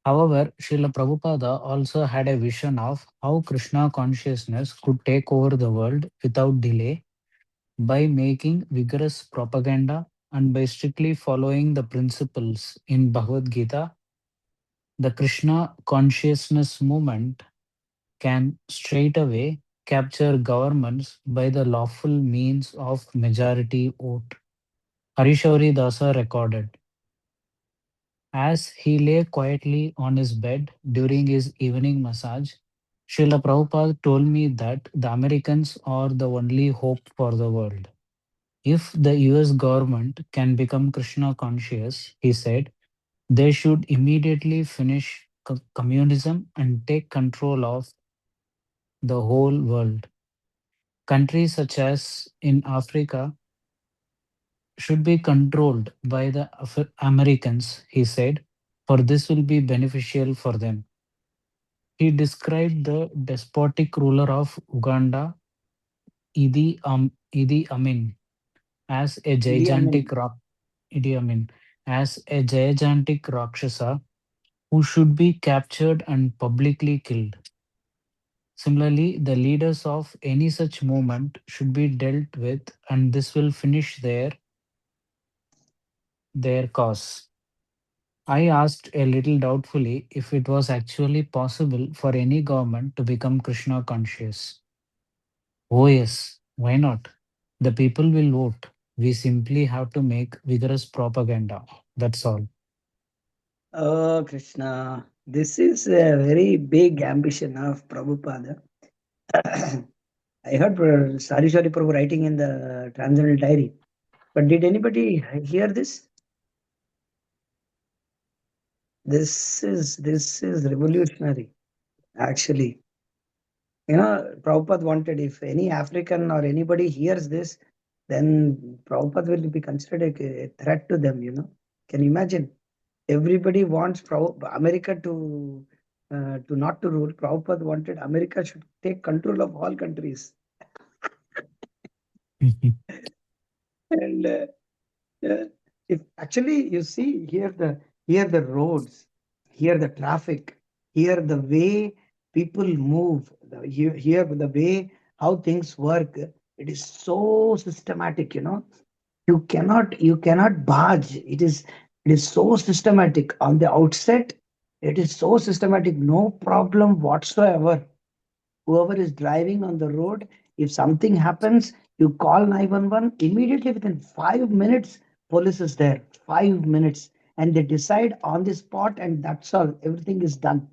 However, Srila Prabhupada also had a vision of how Krishna consciousness could take over the world without delay by making vigorous propaganda and by strictly following the principles in Bhagavad Gita. The Krishna consciousness movement can straightaway capture governments by the lawful means of majority vote. Harishauri Dasa recorded. As he lay quietly on his bed during his evening massage, Srila Prabhupada told me that the Americans are the only hope for the world. If the US government can become Krishna conscious, he said, they should immediately finish communism and take control of the whole world. Countries such as in Africa should be controlled by the Americans, he said, for this will be beneficial for them. He described the despotic ruler of Uganda, Idi Amin, as a Idi Amin. Idi Amin, as a gigantic Rakshasa who should be captured and publicly killed. Similarly, the leaders of any such movement should be dealt with, and this will finish their cause. I asked a little doubtfully if it was actually possible for any government to become Krishna conscious. Oh, yes, why not? The people will vote. We simply have to make vigorous propaganda. That's all. Oh, Krishna, this is a very big ambition of Prabhupada. I heard Sarishwari Prabhu writing in the Transcendental Diary. But did anybody hear this? This is revolutionary, actually. Prabhupada wanted if any African or anybody hears this, then Prabhupada will be considered a threat to them. Can you imagine? Everybody wants America to not to rule. Prabhupada wanted America should take control of all countries. And if actually you see here the roads, here the traffic, here the way people move, here the way how things work, it is so systematic. You cannot budge. It is so systematic on the outset. It is so systematic, no problem whatsoever. Whoever is driving on the road, if something happens, you call 911 immediately. Within 5 minutes police is there. 5 minutes, and they decide on the spot, and that's all. Everything is done.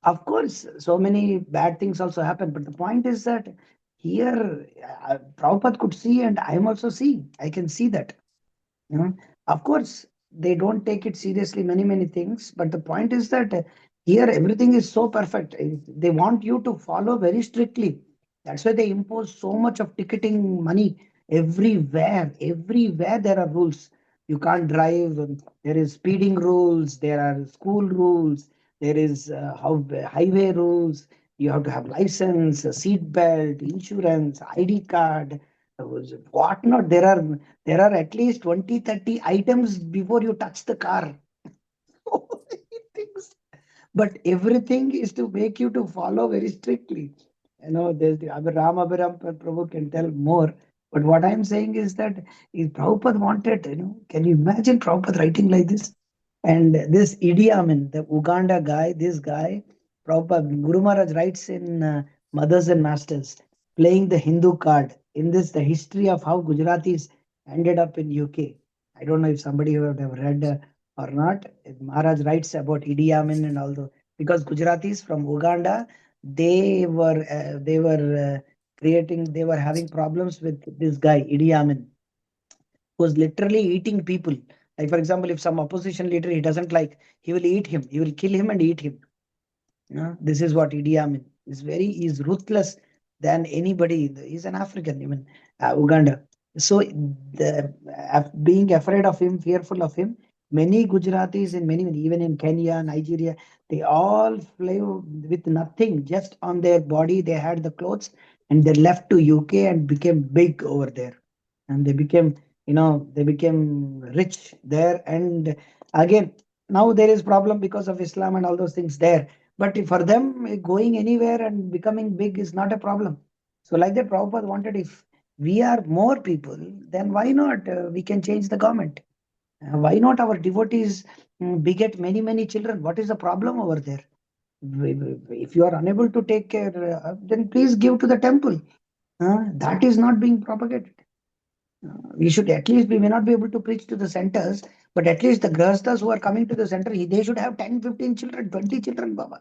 Of course, so many bad things also happen, but the point is that here Prabhupada could see, and I am also seeing. I can see that. you know of course, they don't take it seriously, many things, but the point is that here everything is so perfect. They want you to follow very strictly. That's why they impose so much of ticketing money everywhere there are rules. You can't drive. There is speeding rules, there are school rules, there is highway rules. You have to have license, a seat belt, insurance, ID card, whatnot. There are at least 20, 30 items before you touch the car. So many things. But everything is to make you to follow very strictly. There's the Ram Abhiram Prabhu can tell more. But what I'm saying is that if Prabhupada wanted, can you imagine Prabhupada writing like this? And this Idi Amin, the Uganda guy, this guy, Prabhupada, Guru Maharaj writes in Mothers and Masters, playing the Hindu card. In this, the history of how Gujaratis ended up in UK. I don't know if somebody would have read or not. Maharaj writes about Idi Amin and all the, because Gujaratis from Uganda, they were having problems with this guy Idi Amin, who was literally eating people. Like for example, if some opposition leader he doesn't like, he will eat him, he will kill him and eat him. This is what Idi Amin is. He's ruthless than anybody. He's an African, even Uganda. So being afraid of him, fearful of him, many Gujaratis in many, even in Kenya, Nigeria, they all flew with nothing, just on their body. They had the clothes, and they left to UK and became big over there. And they became rich there. And again, Now there is problem because of Islam and all those things there. But for them, going anywhere and becoming big is not a problem. So like that, Prabhupada wanted, if we are more people, then why not? We can change the government. Why not our devotees beget many, many children? What is the problem over there? If you are unable to take care, then please give to the temple. That is not being propagated. We should at least, we may not be able to preach to the centers, but at least the grahasthas who are coming to the center, they should have 10, 15 children, 20 children, Baba.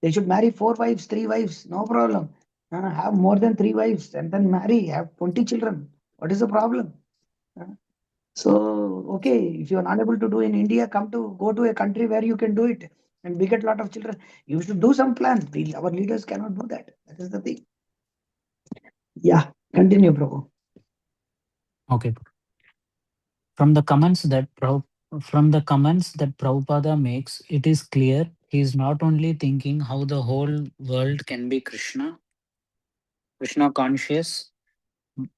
They should marry 4 wives, 3 wives, no problem. Have more than 3 wives and then marry, have 20 children. What is the problem? So, okay, if you are not able to do in India, go to a country where you can do it and beget a lot of children. You should do some plan. Our leaders cannot do that. That is the thing. Yeah, continue, Prabhu. Okay. From the comments that Prabhupada makes, it is clear he is not only thinking how the whole world can be Krishna conscious,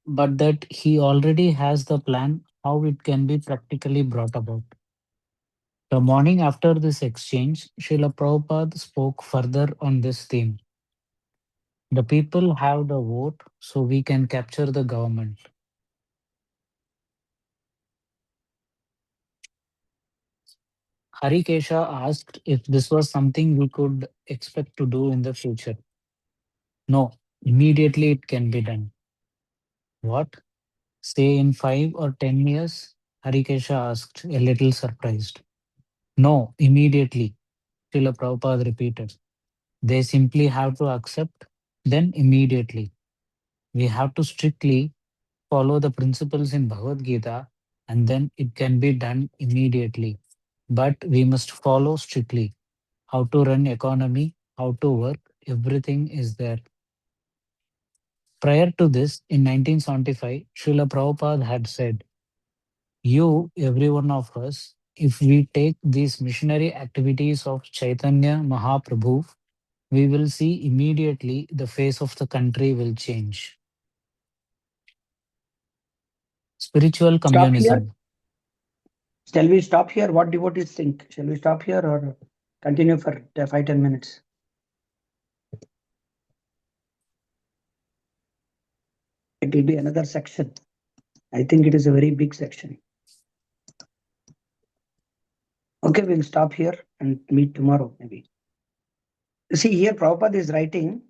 but that he already has the plan how it can be practically brought about. The morning after this exchange, Srila Prabhupada spoke further on this theme. The people have the vote, so we can capture the government. Harikesha asked if this was something we could expect to do in the future. No, immediately it can be done. What? Say in 5 or 10 years? Harikesha asked, a little surprised. No, immediately, Srila Prabhupada repeated. They simply have to accept, then immediately. We have to strictly follow the principles in Bhagavad Gita, and then it can be done immediately. But we must follow strictly how to run economy, how to work, everything is there. Prior to this, in 1975, Srila Prabhupada had said, you, every one of us, if we take these missionary activities of Chaitanya Mahaprabhu, we will see immediately the face of the country will change. Spiritual Stop here. communism. Shall we stop here? What devotees think? Shall we stop here or continue for 5-10 minutes? It will be another section. I think it is a very big section. Okay, we'll stop here and meet tomorrow maybe. See, here Prabhupada is writing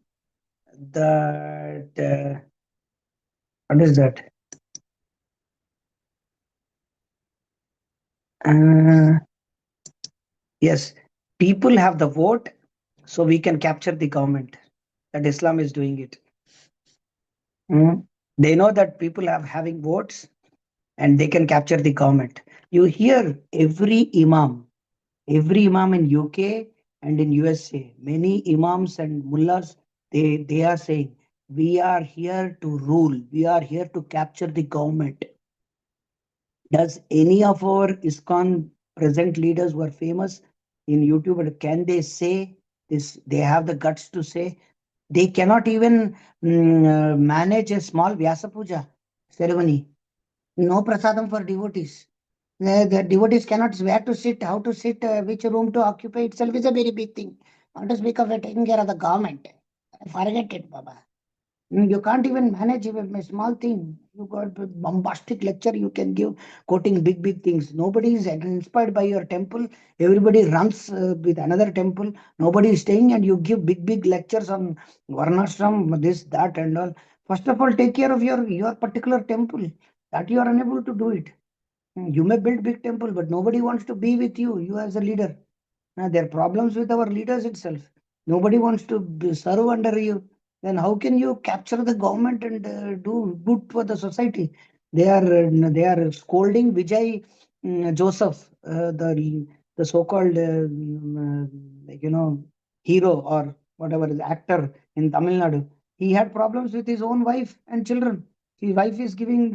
that, what is that? Yes, people have the vote, so we can capture the government. That Islam is doing it. They know that people are having votes and they can capture the government. You hear every imam in UK and in USA, many imams and mullahs, they are saying, we are here to rule, we are here to capture the government. Does any of our ISKCON present leaders who are famous in YouTube, can they say this? They have the guts to say. They cannot even manage a small Vyasa Puja ceremony. No prasadam for devotees. The devotees cannot where to sit, how to sit, which room to occupy itself is a very big thing. Not to speak of taking care of the government. Forget it, Baba. You can't even manage even a small thing. You got a bombastic lecture you can give, quoting big, big things. Nobody is inspired by your temple. Everybody runs with another temple. Nobody is staying, and you give big, big lectures on Varnashram, this, that, and all. First of all, take care of your particular temple. That you are unable to do it. You may build big temple, but nobody wants to be with you as a leader. There are problems with our leaders itself. Nobody wants to serve under you. Then how can you capture the government and do good for the society? They are scolding Vijay Joseph, the so-called like, hero or whatever the actor in Tamil Nadu. He had problems with his own wife and children. His wife is giving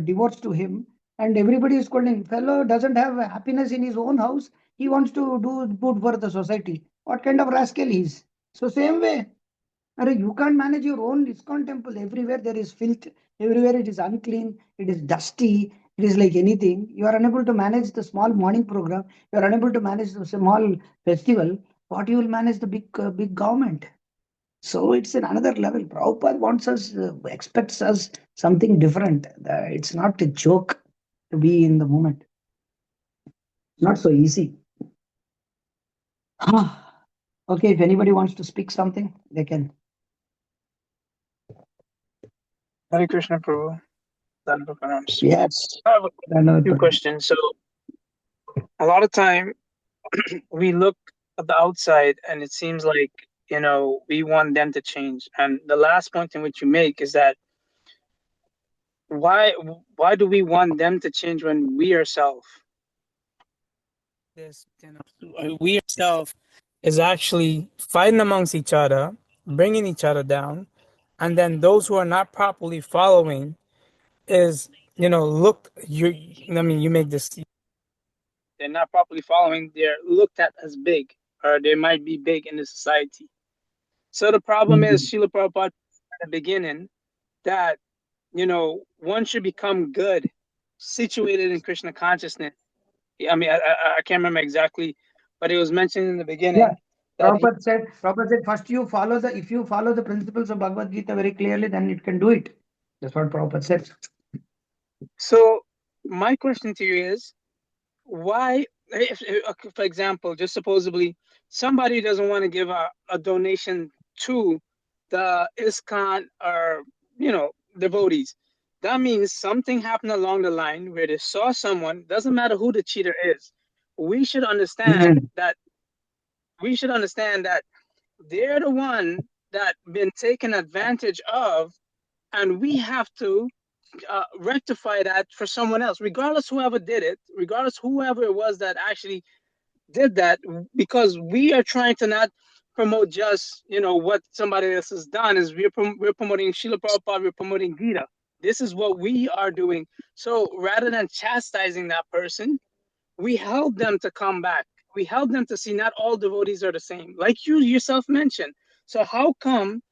divorce to him, and everybody is scolding. Fellow doesn't have happiness in his own house. He wants to do good for the society. What kind of rascal he is? So same way, you can't manage your own ISKCON temple. Everywhere there is filth. Everywhere it is unclean. It is dusty. It is like anything. You are unable to manage the small morning program. You are unable to manage the small festival. What you will manage the big government? So it's in another level. Prabhupada wants us, expects us something different. It's not a joke to be in the moment. Not so easy. Okay, if anybody wants to speak something, they can. Hare Krishna, Prabhu. Dandavat pranams. Yes. I have a few questions. So, a lot of time we look at the outside, and it seems like we want them to change. And the last point in which you make is that why do we want them to change when we ourselves we ourselves is actually fighting amongst each other, bringing each other down, and then those who are not properly following is looked you make this, they're not properly following, they're looked at as big, or they might be big in the society. So the problem is Srila Prabhupada at the beginning that one should become good, situated in Krishna consciousness. I mean, I can't remember exactly, but it was mentioned in the beginning. Yeah. Prabhupada said, first if you follow the principles of Bhagavad Gita very clearly, then it can do it. That's what Prabhupada said. So my question to you is, why, if, for example, just supposedly somebody doesn't want to give a donation to the ISKCON or devotees, that means something happened along the line where they saw someone, doesn't matter who the cheater is. We should understand that they're the one that been taken advantage of, and we have to rectify that for someone else, regardless whoever did it, regardless whoever it was that actually did that, because we are trying to not promote just what somebody else has done. Is we're promoting Srila Prabhupada, we're promoting Gita. This is what we are doing. So rather than chastising that person, we help them to come back. We help them to see not all devotees are the same, like you yourself mentioned. So how come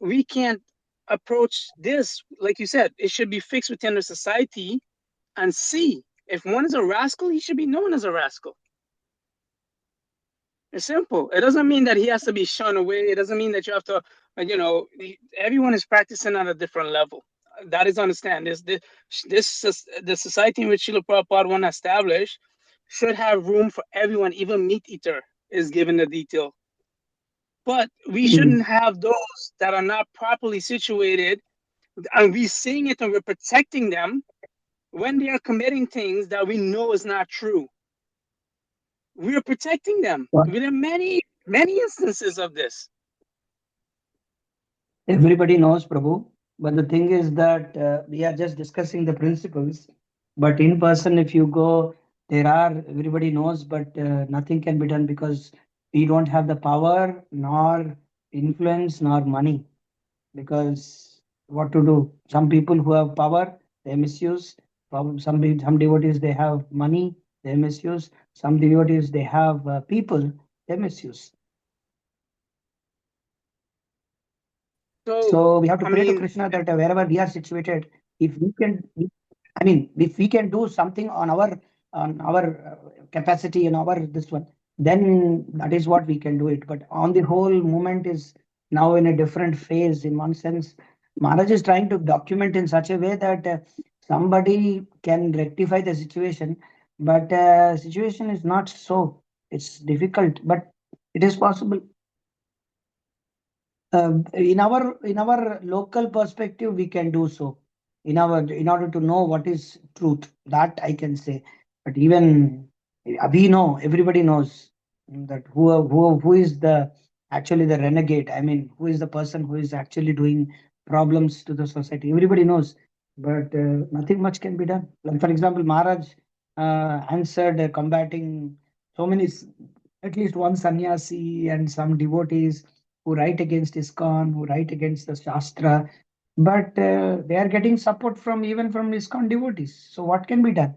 we can't approach this, like you said, it should be fixed within the society, and see if one is a rascal, he should be known as a rascal. It's simple. It doesn't mean that he has to be shunned away. It doesn't mean that you have to, everyone is practicing at a different level. That is understand. The society in which Srila Prabhupada want to establish should have room for everyone. Even meat eater is given the detail. But we shouldn't have those that are not properly situated, and we're seeing it and we're protecting them when they are committing things that we know is not true. We are protecting them. There are many instances of this. Everybody knows, Prabhu. But the thing is that we are just discussing the principles. But in person, if you go, everybody knows, but nothing can be done because we don't have the power, nor influence, nor money. Because what to do? Some people who have power, they misuse. Some devotees, they have money, they misuse. Some devotees, they have people, they misuse. So we have to pray to Krishna that wherever we are situated, if we can, if we can do something on our capacity and our this one, then that is what we can do it. But on the whole, movement is now in a different phase. In one sense, Maharaj is trying to document in such a way that somebody can rectify the situation, but situation is not so. It's difficult, but it is possible. In our local perspective, we can do so. In order to know what is truth, that I can say. But even we know, everybody knows that who is the actually the renegade. I mean, who is the person who is actually doing problems to the society. Everybody knows, but nothing much can be done. Like for example, Maharaj answered combating so many, at least one sannyasi and some devotees who write against ISKCON, who write against the Shastra, but they are getting support from even from ISKCON devotees. So what can be done?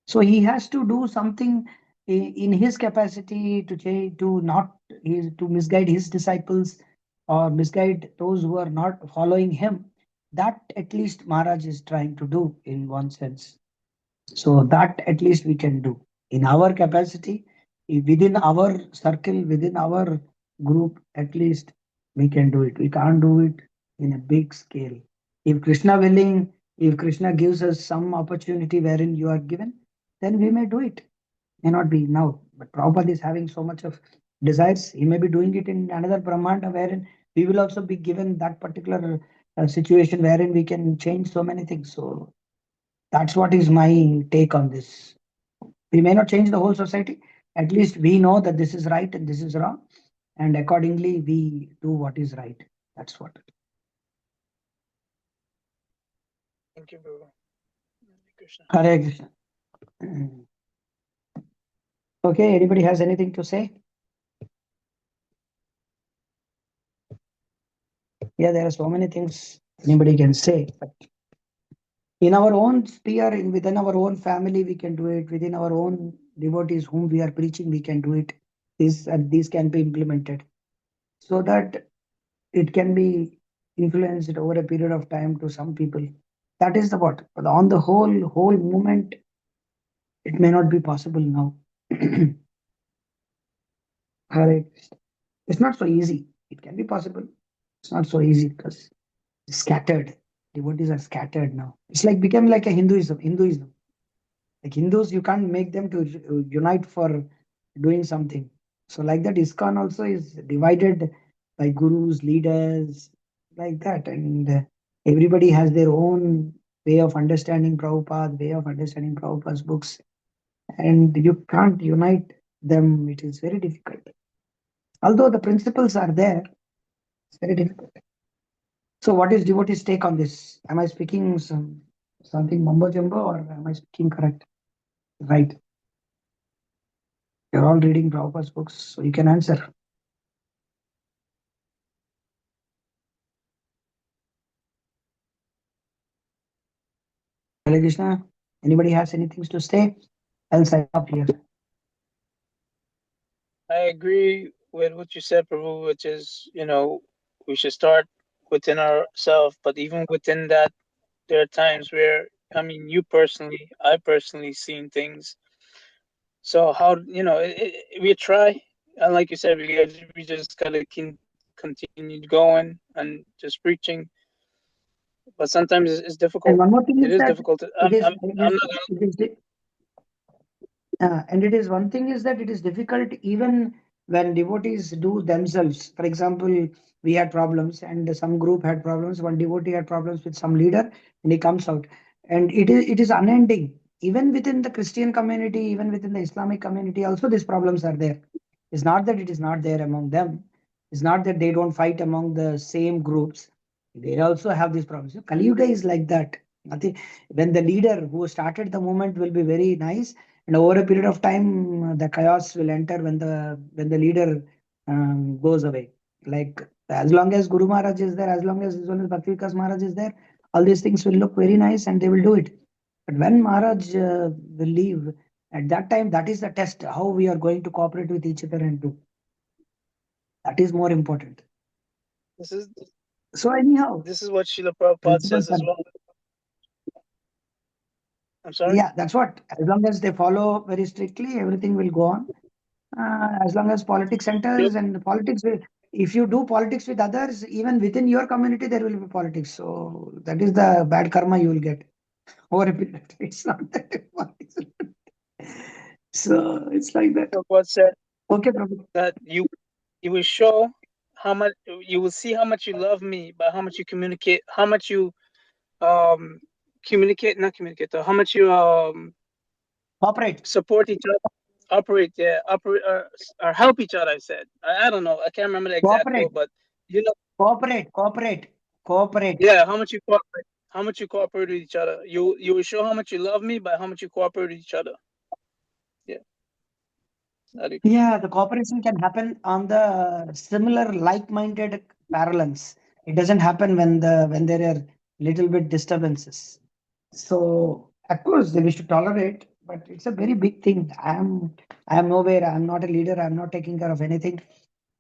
So he has to do something in his capacity to change, to misguide his disciples or misguide those who are not following him. That at least Maharaj is trying to do in one sense. So that at least we can do in our capacity, within our circle, within our group, at least we can do it. We can't do it in a big scale. If Krishna willing, if Krishna gives us some opportunity wherein you are given, then we may do it. May not be now, but Prabhupada is having so much of desires. He may be doing it in another Brahmanda wherein we will also be given that particular situation wherein we can change so many things. So that's what is my take on this. We may not change the whole society. At least we know that this is right and this is wrong, and accordingly we do what is right. That's what. Thank you, Guru. Krishna. Hare Krishna. Okay, anybody has anything to say? Yeah, there are so many things anybody can say, but in our own sphere, within our own family, we can do it. Within our own devotees whom we are preaching, we can do it. These can be implemented so that it can be influenced over a period of time to some people. That is the what. But on the whole movement, it may not be possible now. Hare Krishna. It's not so easy. It can be possible. It's not so easy because it's scattered. Devotees are scattered now. It's like become like a Hinduism. Like Hindus, you can't make them to unite for doing something. So like that, ISKCON also is divided by gurus, leaders, like that, and everybody has their own way of understanding Prabhupada, way of understanding Prabhupada's books, and you can't unite them. It is very difficult. Although the principles are there, it's very difficult. So, what is devotee's take on this? Am I speaking something mumbo jumbo, or am I speaking correct? Right. You're all reading Prabhupada's books, so you can answer. Hare Krishna. Anybody has anything to say? Else I stop here. I agree with what you said, Prabhu, which is, we should start within ourselves, but even within that, there are times where, I personally seen things. So how, we try, and like you said, we just gotta continue going and just preaching. But sometimes it's And difficult. one more thing It is is that difficult. it is, I'm not and it is one thing is that it is difficult even when devotees do themselves. For example, we had problems and some group had problems. One devotee had problems with some leader, and he comes out, and it is unending. Even within the Christian community, even within the Islamic community, also these problems are there. It's not that it is not there among them. It's not that they don't fight among the same groups. They also have these problems. Kali Yuga is like that. Nothing. When the leader who started the movement will be very nice, and over a period of time the chaos will enter when the leader goes away. Like as long as Guru Maharaj is there, as long as Bhakti Vikas Maharaj is there, all these things will look very nice and they will do it. But when Maharaj will leave, at that time, that is the test how we are going to cooperate with each other and do. That is more important. this is So anyhow, this is what Srila Prabhupada principles says are, as well. I'm sorry. yeah, that's what. As long as they follow very strictly, everything will go on. As long as politics Yep. enters and politics will, if you do politics with others, even within your community, there will be politics. So that is the bad karma you will get over a period. It's not that politics. So it's like that. Prabhupada said Okay, Prabhu. that you will show how much you will see how much you love me by how much you communicate, how much you communicate, not communicate though, how much you Cooperate. support each other, operate or help each other. I said I don't know, I can't remember the exact Cooperate. quote, but you know, Cooperate. yeah, how much you cooperate with each other. You will show how much you love me by how much you cooperate with each other. Yeah, Hare Krishna. Yeah, the cooperation can happen on the similar like-minded parallels. It doesn't happen when there are little bit disturbances. So of course we should tolerate, but it's a very big thing. I am nowhere. I'm not a leader. I'm not taking care of anything.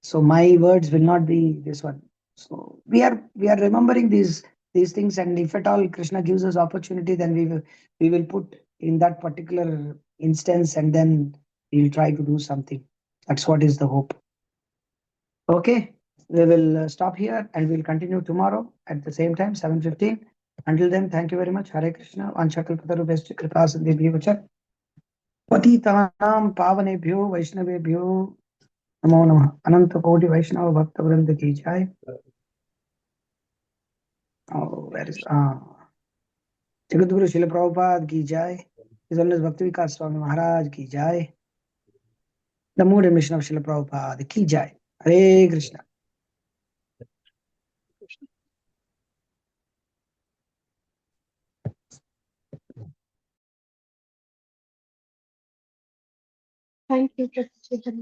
So my words will not be this one. So we are remembering these things, and if at all Krishna gives us opportunity, then we will put in that particular instance, and then we'll try to do something. That's what is the hope. Okay, we will stop here and we'll continue tomorrow at the same time, 7:15. Until then, thank you very much. Hare Krishna. Vanchakalpatarubhyascha kripa sindhibhyo vacha. पतितानां पावनेभ्यो वैष्णवेभ्यो नमो नमः. अनंत कोटि वैष्णव भक्त वृंद की जय. Oh, where is Jagadguru Srila Prabhupada ki jai. His Holiness Bhakti Vikas Swami Maharaj ki jai. The mood and mission of Srila Prabhupada ki jai. Hare Krishna. Thank you, Professor.